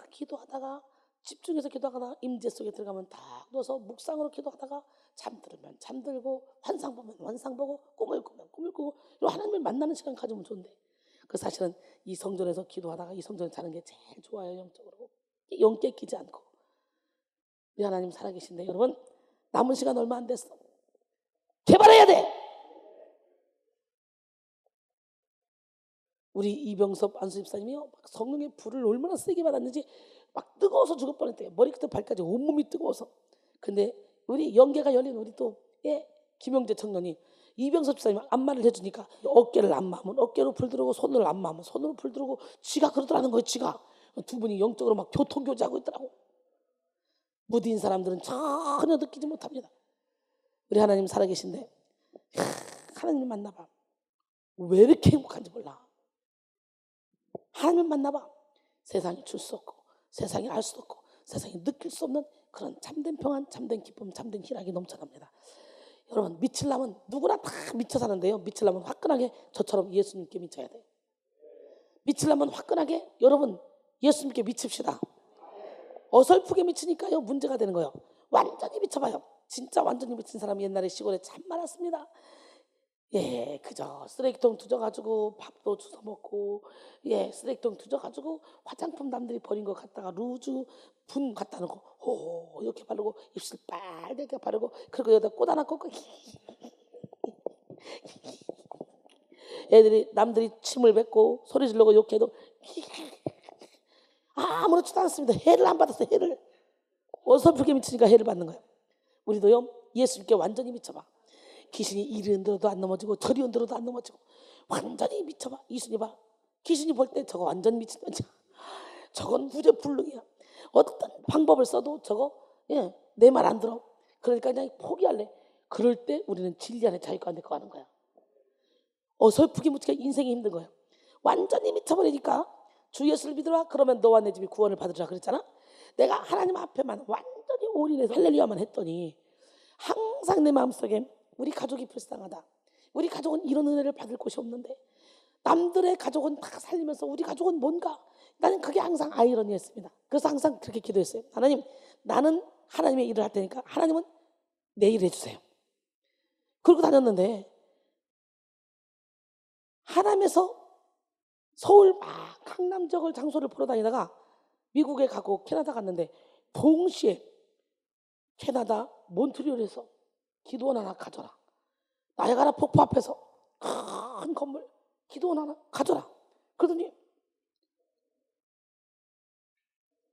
기도하다가, 집중해서 기도하다가 임재 속에 들어가면 딱 누워서 묵상으로 기도하다가 잠들면 잠들고, 환상 보면 환상 보고, 꿈을 꾸면 꿈을 꾸고, 하나님을 만나는 시간 가지면 좋은데, 그 사실은 이 성전에서 기도하다가 이 성전에 자는 게 제일 좋아요. 영적으로 영 깨끼지 않고. 우리 하나님 살아계신데 여러분, 남은 시간 얼마 안 됐어. 개발해야 돼. 우리 이병섭 안수집사님이요, 성령의 불을 얼마나 세게 받았는지 막 뜨거워서 죽을 뻔했대요. 머리부터 발까지 온몸이 뜨거워서. 근데 우리 영계가 열린 우리 또 김영재 청년이 이병섭 집사님 안마를 해주니까 어깨를 안마하면 어깨로 불 들어오고, 손을 안마하면 손으로 불 들어오고, 쥐가 그러더라는 거예요. 쥐가. 두 분이 영적으로 막 교통교제하고 있더라고. 무딘 사람들은 전혀 느끼지 못합니다. 우리 하나님 살아계신데 하나님을 만나봐. 왜 이렇게 행복한지 몰라. 하나님을 만나봐. 세상이 줄 수 없고, 세상이 알 수 없고, 세상이 느낄 수 없는 그런 참된 평안, 참된 기쁨, 참된 희락이 넘쳐납니다. 여러분, 미치려면 누구나 다 미쳐 사는데요, 미치려면 화끈하게 저처럼 예수님께 미쳐야 돼요. 미치려면 화끈하게 여러분 예수님께 미칩시다. 어설프게 미치니까요 문제가 되는 거예요. 완전히 미쳐봐요. 진짜 완전히 미친 사람이 옛날에 시골에 참 많았습니다. 그저 쓰레기통 두져가지고 밥도 주워 먹고, 쓰레기통 두져가지고 화장품 남들이 버린 거 갖다가 루즈 분 갖다 놓고 호 이렇게 바르고, 입술 빨갛게 바르고, 그리고 여기다 꽂아 놨고 애들이 남들이 침을 뱉고 소리 지르고 욕해도 아무렇지도 않습니다. 해를 안 받았어요. 해를. 어설프게 미치니까 해를 받는 거예요. 우리도요 예수님께 완전히 미쳐봐. 귀신이 이리 흔들어도 안 넘어지고 저리 흔들어도 안 넘어지고 완전히 미쳐봐. 이순이 봐. 귀신이 볼 때 저거 완전 미친 거지. 저건 무죄불능이야. 어떤 방법을 써도 저거 내 말 안 들어. 그러니까 그냥 포기할래. 그럴 때 우리는 진리 안에 자유가 안 되고 하는 거야. 어설프게 묻히니까 인생이 힘든 거야. 완전히 미쳐버리니까 주 예수를 믿으라 그러면 너와 내 집이 구원을 받으리라 그랬잖아. 내가 하나님 앞에만 완전히 올인해서 할렐루야만 했더니 항상 내 마음속에 우리 가족이 불쌍하다. 우리 가족은 이런 은혜를 받을 곳이 없는데 남들의 가족은 다 살리면서 우리 가족은 뭔가, 나는 그게 항상 아이러니했습니다. 그래서 항상 그렇게 기도했어요. 하나님, 나는 하나님의 일을 할 테니까 하나님은 내 일을 해주세요. 그러고 다녔는데 하남에서 서울 막 강남 지역을 장소를 보러 다니다가 미국에 가고 캐나다 갔는데 동시에 캐나다 몬트리올에서 기도원 하나 가져라. 나야가라 폭포 앞에서 큰 건물 기도원 하나 가져라. 그러더니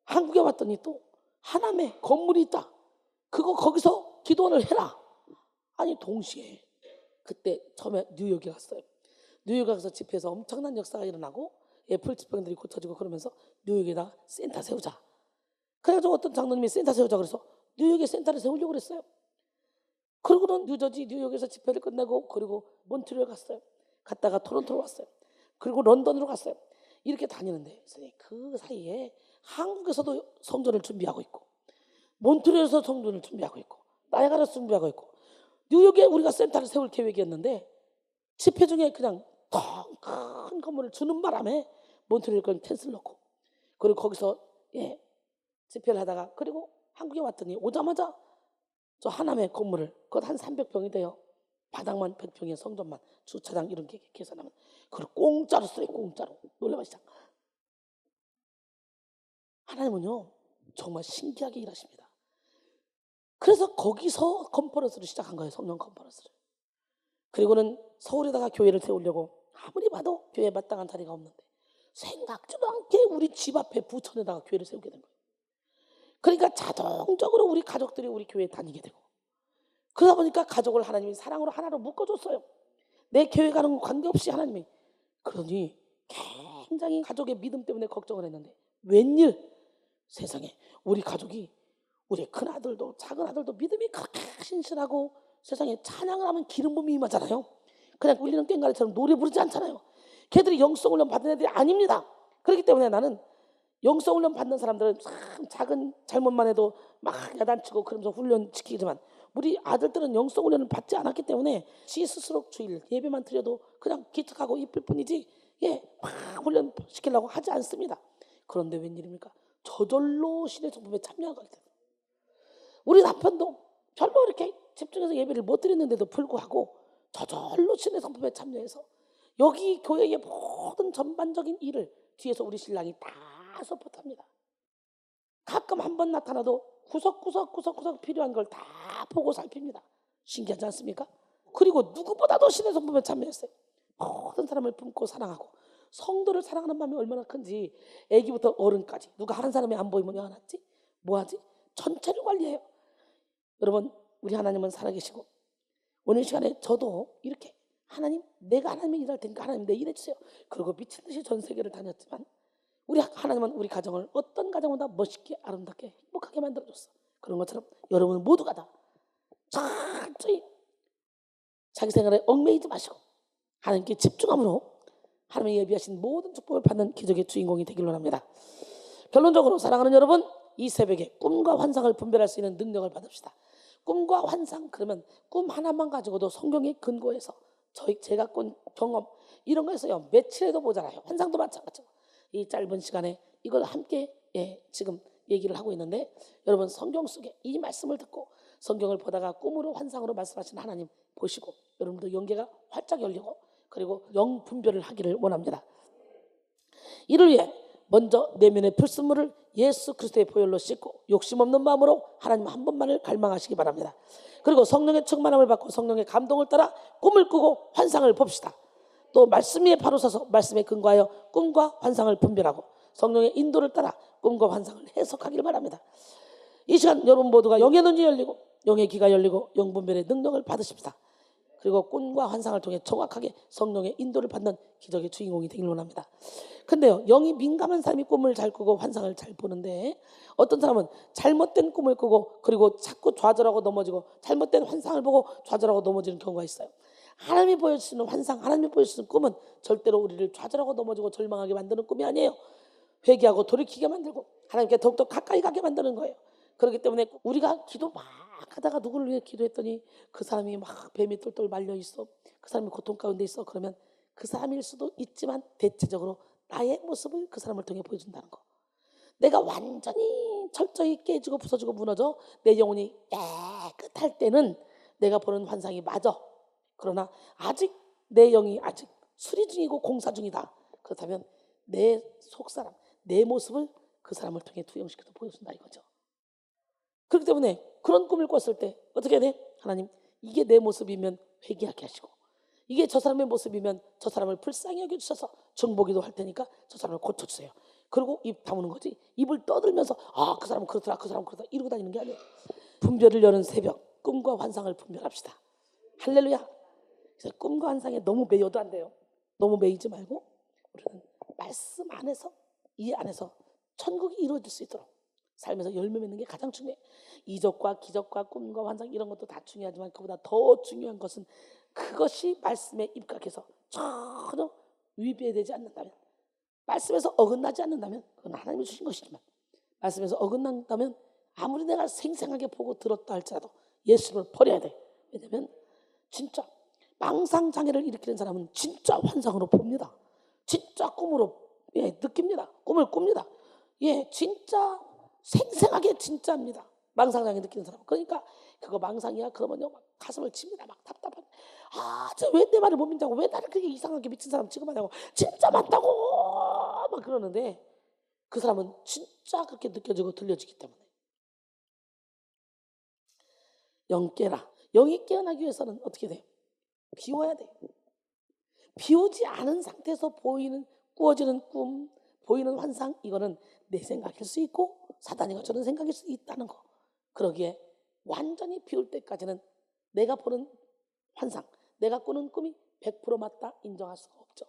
한국에 왔더니 또 하남에 건물이 있다. 그거 거기서 기도원을 해라. 아니 동시에 그때 처음에 뉴욕에 갔어요. 뉴욕에 가서 집회에서 엄청난 역사가 일어나고 애플 지병들이 고쳐지고 그러면서 뉴욕에다 센터 세우자. 그래가지고 어떤 장로님이 센터 세우자 그래서 뉴욕에 센터를 세우려고 그랬어요. 그리고는 뉴저지 뉴욕에서 집회를 끝내고 그리고 몬트리올 갔어요. 갔다가 토론토로 왔어요. 그리고 런던으로 갔어요. 이렇게 다니는데 그 사이에 한국에서도 성전을 준비하고 있고 몬트리올에서 성전을 준비하고 있고 나야가라에서 준비하고 있고 뉴욕에 우리가 센터를 세울 계획이었는데 집회 중에 그냥 큰 건물을 주는 바람에 몬트리올 건 캔슬 넣고 그리고 거기서 집회를 하다가 그리고 한국에 왔더니 오자마자 저 하남의 건물을 그것 한 300평이 돼요. 바닥만 100평의 성전만 주차장 이런 게 계산하면 그걸 공짜로 써요. 공짜로. 놀라마시죠. 하나님은요 정말 신기하게 일하십니다. 그래서 거기서 컨퍼런스를 시작한 거예요. 성령 컨퍼런스를. 그리고는 서울에다가 교회를 세우려고 아무리 봐도 교회에 마땅한 자리가 없는데 생각지도 않게 우리 집 앞에 부천에다가 교회를 세우게 된 거예요. 그러니까 자동적으로 우리 가족들이 우리 교회에 다니게 되고, 그러다 보니까 가족을 하나님이 사랑으로 하나로 묶어줬어요. 내 교회 가는 거 관계없이 하나님이. 그러니 굉장히 가족의 믿음 때문에 걱정을 했는데, 웬일 세상에 우리 가족이, 우리 큰아들도 작은아들도 믿음이 그렇게 신실하고 세상에 찬양을 하면 기름 부음이 임하잖아요. 그냥 울리는 꽹과리처럼 노래 부르지 않잖아요. 걔들이 영성훈련 받은 애들이 아닙니다. 그렇기 때문에 나는 영성훈련 받는 사람들은 참 작은 잘못만 해도 막 야단치고 그러면서 훈련 시키지만, 우리 아들들은 영성훈련을 받지 않았기 때문에 지 스스로 주일 예배만 드려도 그냥 기특하고 이쁠 뿐이지, 막 훈련 시키려고 하지 않습니다. 그런데 웬일입니까? 저절로 신의 성품에 참여하게 돼요. 우리 남편도 별로 이렇게 집중해서 예배를 못 드렸는데도 불구하고 저절로 신의 성품에 참여해서 여기 교회의 모든 전반적인 일을 뒤에서 우리 신랑이 다 서포트합니다. 가끔 한 번 나타나도 구석구석 필요한 걸 다 보고 살핍니다. 신기하지 않습니까? 그리고 누구보다도 신의 성품에 참여했어요. 모든 사람을 품고 사랑하고, 성도를 사랑하는 마음이 얼마나 큰지 아기부터 어른까지 누가 하는 사람이 안 보이면 영하지 뭐하지? 전체를 관리해요. 여러분, 우리 하나님은 살아계시고, 오늘 시간에 저도 이렇게 하나님, 내가 하나님의 일할 테니까 하나님 내 일해주세요. 그리고 미친 듯이 전 세계를 다녔지만 우리 하나님은 우리 가정을 어떤 가정보다 멋있게 아름답게 행복하게 만들어줬어. 그런 것처럼 여러분 모두가 다 철저히 자기 생활에 얽매이지 마시고 하나님께 집중함으로 하나님의 예비하신 모든 축복을 받는 기적의 주인공이 되기를 원합니다. 결론적으로 사랑하는 여러분, 이 새벽에 꿈과 환상을 분별할 수 있는 능력을 받읍시다. 꿈과 환상, 그러면 꿈 하나만 가지고도 성경에 근거해서 제가 꾼 경험 이런 거에서요 며칠에도 모자라요. 환상도 마찬가지고. 이 짧은 시간에 이걸 함께 지금 얘기를 하고 있는데, 여러분 성경 속에 이 말씀을 듣고 성경을 보다가 꿈으로 환상으로 말씀하시는 하나님 보시고 여러분도 영계가 활짝 열리고 그리고 영 분별을 하기를 원합니다. 이를 위해 먼저 내면의 불순물을 예수 그리스도의 보혈로 씻고 욕심 없는 마음으로 하나님 한 분만을 갈망하시기 바랍니다. 그리고 성령의 충만함을 받고 성령의 감동을 따라 꿈을 꾸고 환상을 봅시다. 또 말씀 위에 바로 서서 말씀에 근거하여 꿈과 환상을 분별하고 성령의 인도를 따라 꿈과 환상을 해석하기를 바랍니다. 이 시간 여러분 모두가 영의 눈이 열리고 영의 귀가 열리고 영 분별의 능력을 받으십시다. 그리고 꿈과 환상을 통해 정확하게 성령의 인도를 받는 기적의 주인공이 되기를 원합니다. 근데요, 영이 민감한 사람이 꿈을 잘 꾸고 환상을 잘 보는데, 어떤 사람은 잘못된 꿈을 꾸고 그리고 자꾸 좌절하고 넘어지고 잘못된 환상을 보고 좌절하고 넘어지는 경우가 있어요. 하나님이 보여주시는 환상, 하나님이 보여주시는 꿈은 절대로 우리를 좌절하고 넘어지고 절망하게 만드는 꿈이 아니에요. 회개하고 돌이키게 만들고 하나님께 더욱더 가까이 가게 만드는 거예요. 그렇기 때문에 우리가 기도 막 하다가 누구를 위해 기도했더니 그 사람이 막 뱀이 똘똘 말려 있어, 그 사람이 고통 가운데 있어, 그러면 그 사람일 수도 있지만 대체적으로 나의 모습을 그 사람을 통해 보여준다는 거. 내가 완전히 철저히 깨지고 부서지고 무너져 내 영혼이 깨끗할 때는 내가 보는 환상이 맞아. 그러나 아직 내 영이 아직 수리 중이고 공사 중이다. 그렇다면 내 속사람, 내 모습을 그 사람을 통해 투영시켜서 보여준다 이거죠. 그렇기 때문에 그런 꿈을 꿨을 때 어떻게 해야 돼? 하나님, 이게 내 모습이면 회개하게 하시고, 이게 저 사람의 모습이면 저 사람을 불쌍히 여겨주셔서 정보기도 할 테니까 저 사람을 고쳐주세요. 그리고 입 다무는 거지. 입을 떠들면서 그 사람은 그렇더라, 그 사람은 그렇더라 이러고 다니는 게 아니에요. 분별을 여는 새벽, 꿈과 환상을 분별합시다. 할렐루야. 그래서 꿈과 환상에 너무 매여도 안 돼요. 너무 매이지 말고 우리는 말씀 안에서, 이 안에서 천국이 이루어질 수 있도록 삶에서 열매 맺는 게 가장 중요해. 이적과 기적과 꿈과 환상 이런 것도 다 중요하지만 그보다 더 중요한 것은 그것이 말씀에 입각해서 전혀 위배되지 않는다면, 말씀에서 어긋나지 않는다면 그건 하나님이 주신 것이지만, 말씀에서 어긋난다면 아무리 내가 생생하게 보고 들었다 할지라도 예수를 버려야 돼. 왜냐하면 진짜 망상장애를 일으키는 사람은 진짜 환상으로 봅니다. 진짜 꿈으로 느낍니다. 꿈을 꿉니다. 진짜 생생하게 진짜입니다. 망상장애 느끼는 사람. 그러니까 그거 망상이야 그러면요 막 가슴을 칩니다. 막 답답한. 저 왜 내 말을 못 믿냐고, 왜 나를 그렇게 이상하게 미친 사람 취급하냐고, 진짜 맞다고 막 그러는데 그 사람은 진짜 그렇게 느껴지고 들려지기 때문에. 영 깨라. 영이 깨어나기 위해서는 어떻게 돼요? 비워야 돼요. 비우지 않은 상태에서 보이는 꾸어지는 꿈, 보이는 환상, 이거는 내 생각일 수 있고 사단이가 저런 생각일 수 있다는 거. 그러기에 완전히 비울 때까지는 내가 보는 환상, 내가 꾸는 꿈이 100% 맞다 인정할 수가 없죠.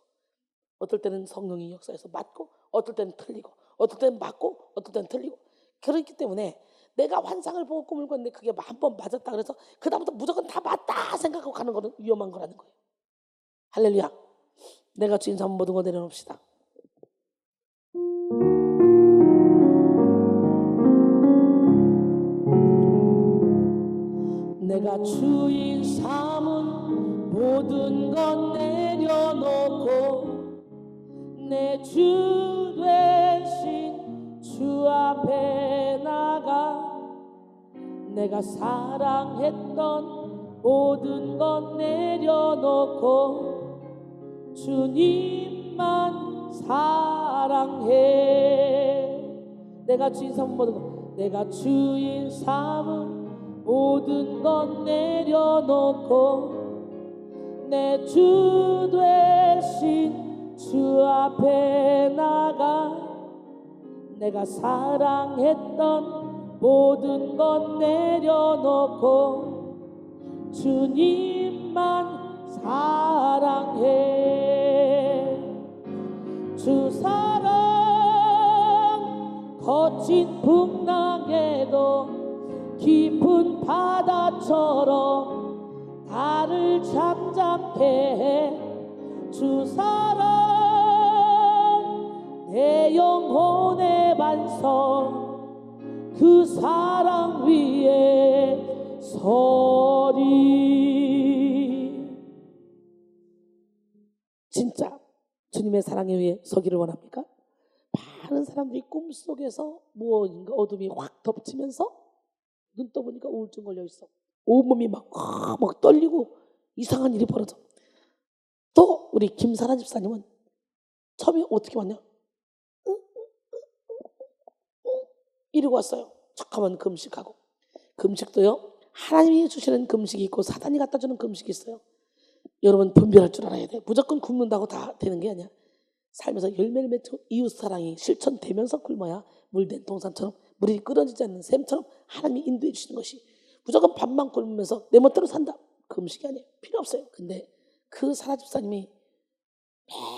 어떨 때는 성령이 역사에서 맞고, 어떨 때는 틀리고, 어떨 때는 맞고, 어떨 때는 틀리고. 그렇기 때문에 내가 환상을 보고 꿈을 꿨는데 그게 한 번 맞았다 그래서 그다음부터 무조건 다 맞다 생각하고 가는 거는 위험한 거라는 거예요. 할렐루야. 내가 주인 삼은 모든 거 내려놓읍시다. 내가 주인 삼은 모든 것 내려놓고 내 주 되신 주 앞에 나가 내가 사랑했던 모든 것 내려놓고 주님만 사랑해. 내가 주인 삼은 모든 것, 내가 주인 삼은 모든 것 내려놓고 내 주 되신 주 앞에 나가 내가 사랑했던 모든 것 내려놓고 주님만 사랑해. 주 사랑 거친 풍랑에도 깊은 바다처럼 나를 잠잠케 해. 주 사랑 내 영혼의 반석 그 사랑 위에 서리. 진짜 주님의 사랑에 위해 서기를 원합니까? 많은 사람들이 꿈속에서 무엇인가 어둠이 확 덮치면서 눈 떠보니까 우울증 걸려있어. 온몸이 막 떨리고 이상한 일이 벌어져. 또 우리 김사라 집사님은 처음에 어떻게 왔냐? 이러고 왔어요. 잠깐만 금식하고. 금식도요 하나님이 주시는 금식이 있고 사단이 갖다 주는 금식이 있어요. 여러분 분별할 줄 알아야 돼. 무조건 굶는다고 다 되는 게 아니야. 삶에서 열매를 맺고 이웃사랑이 실천되면서 굶어야 물된 동산처럼 물이 끊어지지 않는 샘처럼 하나님이 인도해 주시는 것이. 무조건 밥만 굶으면서 내 멋대로 산다. 금식이 아니에요. 필요 없어요. 근데 그 사라 집사님이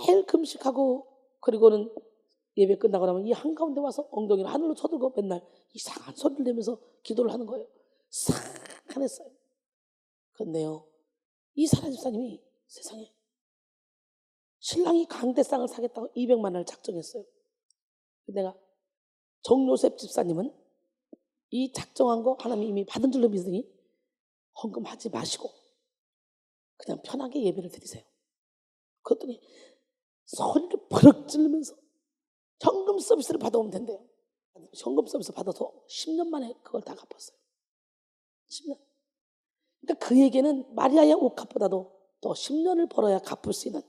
매일 금식하고 그리고는 예배 끝나고 나면 이 한가운데 와서 엉덩이를 하늘로 쳐들고 맨날 이상한 소리를 내면서 기도를 하는 거예요. 싹하냈어요. 그런데요 이 사라 집사님이 세상에 신랑이 강대상을 사겠다고 200만 원을 작정했어요. 내가 정요셉 집사님은 이 작정한 거 하나님 이미 받은 줄로 믿으니 헌금하지 마시고 그냥 편하게 예배를 드리세요. 그랬더니 소리를 버럭 지르면서 현금 서비스를 받아오면 된대요. 현금 서비스 받아서 10년 만에 그걸 다 갚았어요. 10년. 그러니까 그에게는 마리아의 옥합보다도 더 10년을 벌어야 갚을 수 있는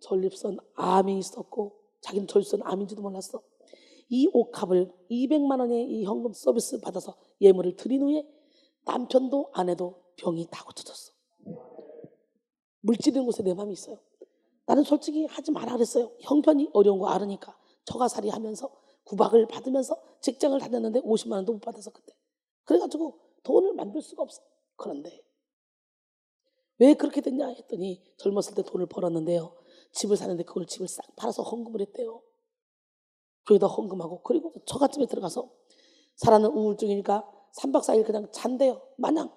전립선 암이 있었고 자기는 전립선 암인지도 몰랐어. 이 옥합을 200만 원의 이 현금 서비스 받아서 예물을 드린 후에 남편도 아내도 병이 다 고쳐졌어. 물질인 곳에 내 마음이 있어요. 나는 솔직히 하지 마라 그랬어요. 형편이 어려운 거 알으니까. 처가살이 하면서 구박을 받으면서 직장을 다녔는데 50만 원도 못 받아서 그때. 그래가지고 돈을 만들 수가 없어. 그런데 왜 그렇게 됐냐 했더니 젊었을 때 돈을 벌었는데요. 집을 사는데 그걸 집을 싹 팔아서 헌금을 했대요. 교회다 헌금하고 그리고 처갓집에 들어가서 사라는 우울증이니까 3박 4일 그냥 잔대요. 마냥.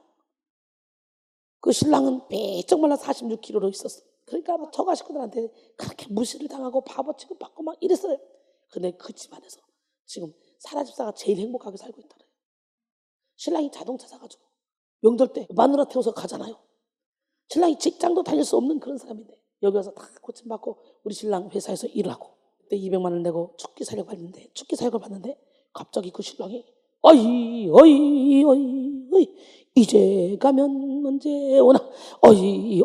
그 신랑은 빼쩍 말라 46kg로 있었어. 그러니까 막 처가 식구들한테 그렇게 무시를 당하고 바보 취급받고 막 이랬어요. 근데 그 집안에서 지금 사라 집사가 제일 행복하게 살고 있더래요. 신랑이 자동차 사가지고 명절 때 마누라 태워서 가잖아요. 신랑이 직장도 다닐 수 없는 그런 사람인데 여기 와서 다 고침받고 우리 신랑 회사에서 일을 하고 그때 200만 원 내고 축기 사역을 받는데 갑자기 그 신랑이 어이 이제 가면 언제 오나 어이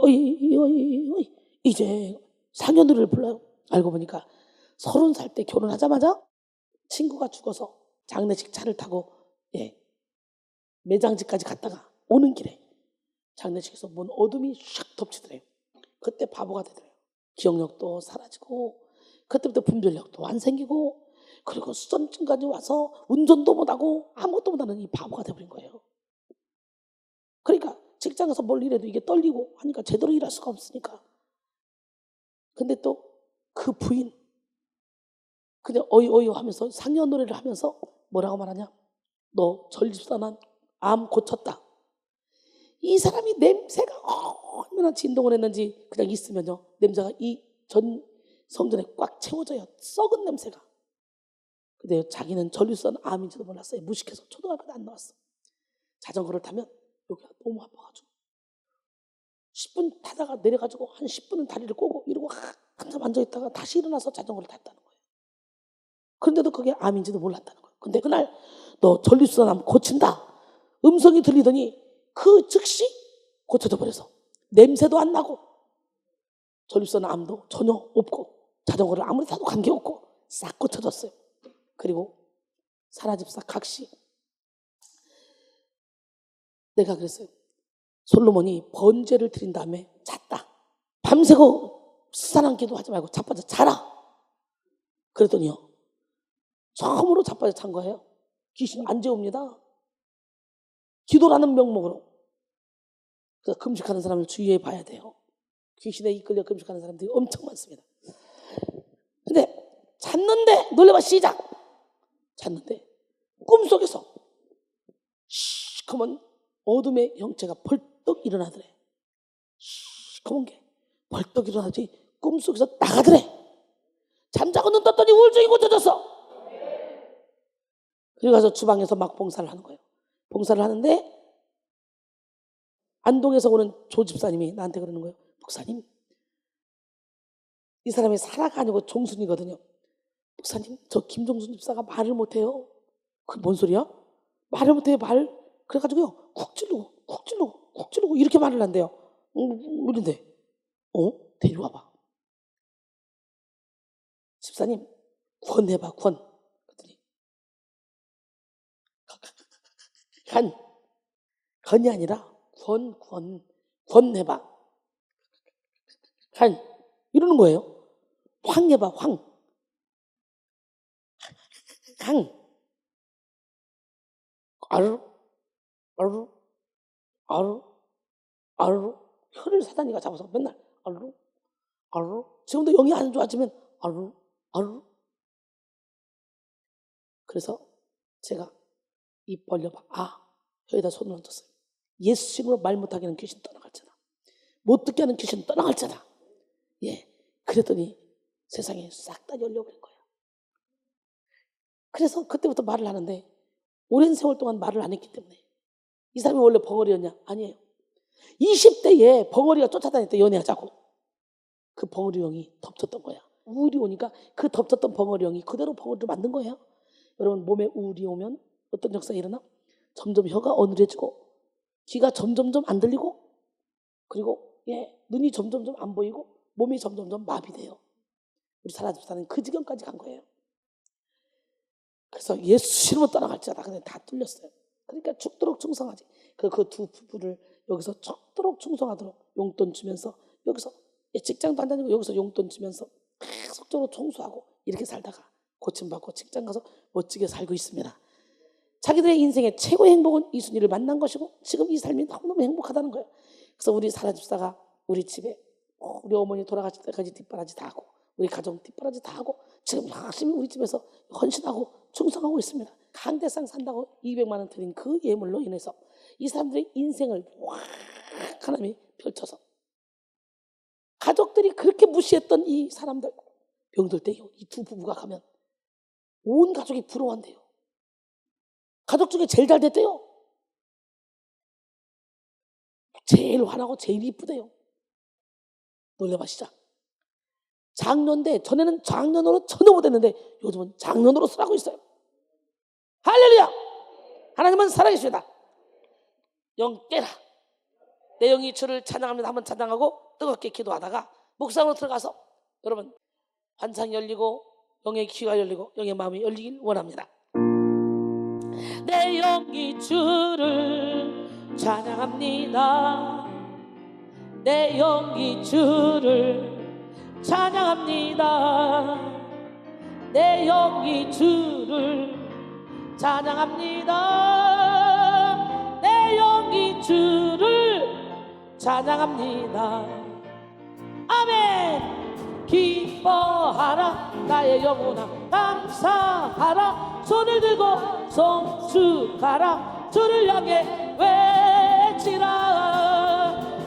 이제 상여들을 불러요. 알고 보니까 30살 때 결혼하자마자 친구가 죽어서 장례식 차를 타고 매장지까지 갔다가 오는 길에 장례식에서 뭔 어둠이 샥 덮치더래요. 그때 바보가 되더래요. 기억력도 사라지고 그때부터 분별력도 안 생기고, 그리고 수전증까지 와서 운전도 못하고 아무것도 못하는 이 바보가 돼버린 거예요. 그러니까 직장에서 뭘 일해도 이게 떨리고 하니까 제대로 일할 수가 없으니까. 근데 또 그 부인 그냥 어이 하면서 상여 노래를 하면서 뭐라고 말하냐? 너 전립선암 고쳤다. 이 사람이 냄새가 얼마나 진동을 했는지 그냥 있으면요, 냄새가 이 전 성전에 꽉 채워져요. 썩은 냄새가. 근데 자기는 전립선암인지도 몰랐어요. 무식해서 초등학교도 안 나왔어. 자전거를 타면 여기가 너무 아파가지고 10분 타다가 내려가지고 한 10분은 다리를 꼬고 이러고 한참 앉아있다가 다시 일어나서 자전거를 탔다는 거예요. 그런데도 그게 암인지도 몰랐다는 거예요. 근데 그날 너 전립선암 고친다 음성이 들리더니 그 즉시 고쳐져 버려서 냄새도 안 나고 전립선암도 전혀 없고 자전거를 아무리 타도 관계없고 싹 고쳐졌어요. 그리고 사라집사 각시, 내가 그랬어요. 솔로몬이 번제를 드린 다음에 잤다. 밤새고 수산한기도 하지 말고 자빠져 자라. 그랬더니요, 처음으로 자빠져 잔 거예요. 귀신 안 재웁니다. 기도라는 명목으로. 그래서 금식하는 사람을 주의해 봐야 돼요. 귀신에 이끌려 금식하는 사람들이 엄청 많습니다. 근데 잤는데 놀래봐 시작. 잤는데 꿈속에서 시커먼 어둠의 형체가 벌떡 일어나더래. 시커먼 게 벌떡 일어나지 꿈속에서 나가더래. 잠자고 눈 떴더니 우울증이 고쳐졌어. 그리고 가서 주방에서 막 봉사를 하는 거예요. 봉사를 하는데 안동에서 오는 조 집사님이 나한테 그러는 거예요. 목사님, 이 사람이 사라가 아니고 종순이거든요. 목사님, 저 김종순 집사가 말을 못해요. 그 뭔 소리야? 말을 못해요, 말. 그래가지고요, 쿡 찌르고 이렇게 말을 한대요. 그런데 데려와봐. 집사님, 권해봐, 권. 그랬더니 건이 아니라 권해봐. 이러는 거예요. 황 해봐, 황. 아르 혀를 사단이가 잡아서 맨날 아르 지금도 영이 안 좋아지면 아르. 그래서 제가 입 벌려봐. 혀에다 손을 얹었어요. 예수 이름으로 말 못하게 하는 귀신 떠나갈잖아. 못 듣게 하는 귀신 떠나갈잖아. 예. 그랬더니 세상에 싹 다 열려버린 거예요. 그래서 그때부터 말을 하는데 오랜 세월 동안 말을 안 했기 때문에. 이 사람이 원래 벙어리였냐? 아니에요. 20대에 벙어리가 쫓아다녔대, 연애하자고. 그 벙어리 형이 덮쳤던 거야. 우울이 오니까 그 덮쳤던 벙어리 형이 그대로 벙어리를 만든 거예요. 여러분, 몸에 우울이 오면 어떤 역사가 일어나? 점점 혀가 어눌해지고 귀가 점점점 안 들리고, 그리고 눈이 점점점 안 보이고 몸이 점점점 마비돼요. 우리 사라집사는 그 지경까지 간 거예요. 그래서 예수 이름으로 떠나갈지어다. 근데 다 뚫렸어요. 그러니까 죽도록 충성하지. 그 두 부부를 여기서 죽도록 충성하도록 용돈 주면서, 여기서 직장도 안 다니고 여기서 용돈 주면서 계속적으로 청소하고 이렇게 살다가 고침받고 직장 가서 멋지게 살고 있습니다. 자기들의 인생의 최고의 행복은 이순이를 만난 것이고 지금 이 삶이 너무너무 행복하다는 거예요. 그래서 우리 사라집사가 우리 집에 우리 어머니 돌아가실 때까지 뒷바라지 다 하고 우리 가정 뒷바라지 다 하고 지금 열심히 우리 집에서 헌신하고 충성하고 있습니다. 강대상 산다고 200만 원 드린 그 예물로 인해서 이 사람들의 인생을 확 하나님이 펼쳐서, 가족들이 그렇게 무시했던 이 사람들 병들 때요, 이 두 부부가 가면 온 가족이 부러워한대요. 가족 중에 제일 잘 됐대요. 제일 환하고 제일 이쁘대요. 놀래봐 시작. 장년대, 전에는 장년으로 전혀 못했는데 요즘은 장년으로 쓰라고 있어요. 할렐루야. 하나님은 살아계십니다. 영 깨라. 내 영이 주를 찬양합니다. 한번 찬양하고 뜨겁게 기도하다가 묵상으로 들어가서 여러분 환상이 열리고 영의 귀가 열리고 영의 마음이 열리길 원합니다. 내 영이 주를 찬양합니다. 내 영이 주를 찬양합니다. 내 영이 주를 찬양합니다. 내 영이 주를 찬양합니다. 아멘. 기뻐하라 나의 영혼아 감사하라 손을 들고 송축하라 주를 향해 외치라.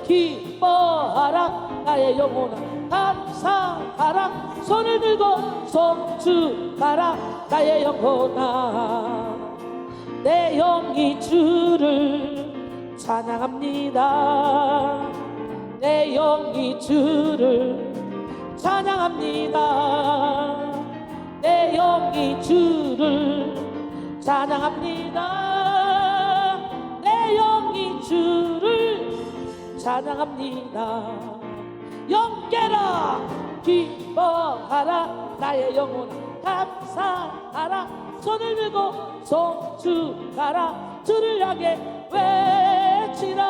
기뻐하라 나의 영혼아 감사하라 손을 들고 송축하라 나의 영혼아. 내 영이 주를 찬양합니다. 내 영이 주를 찬양합니다. 내 영이 주를 찬양합니다. 내 영이 주를 찬양합니다. 영깨라 기뻐하라 나의 영혼아 감사하라 손을 들고 송축하라 주를 향해 외치라.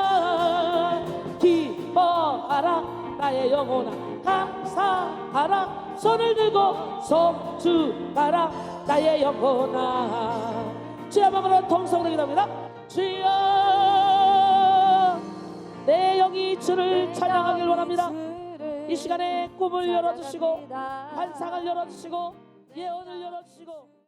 기뻐하라 나의 영혼아 감사하라 손을 들고 송축하라 나의 영혼아. 주여 한번 통성으로 기도합니다. 주여 내 영이 주를 찬양하길 원합니다. 이 시간에 꿈을 열어주시고 환상을 열어주시고 예언을 열어주시고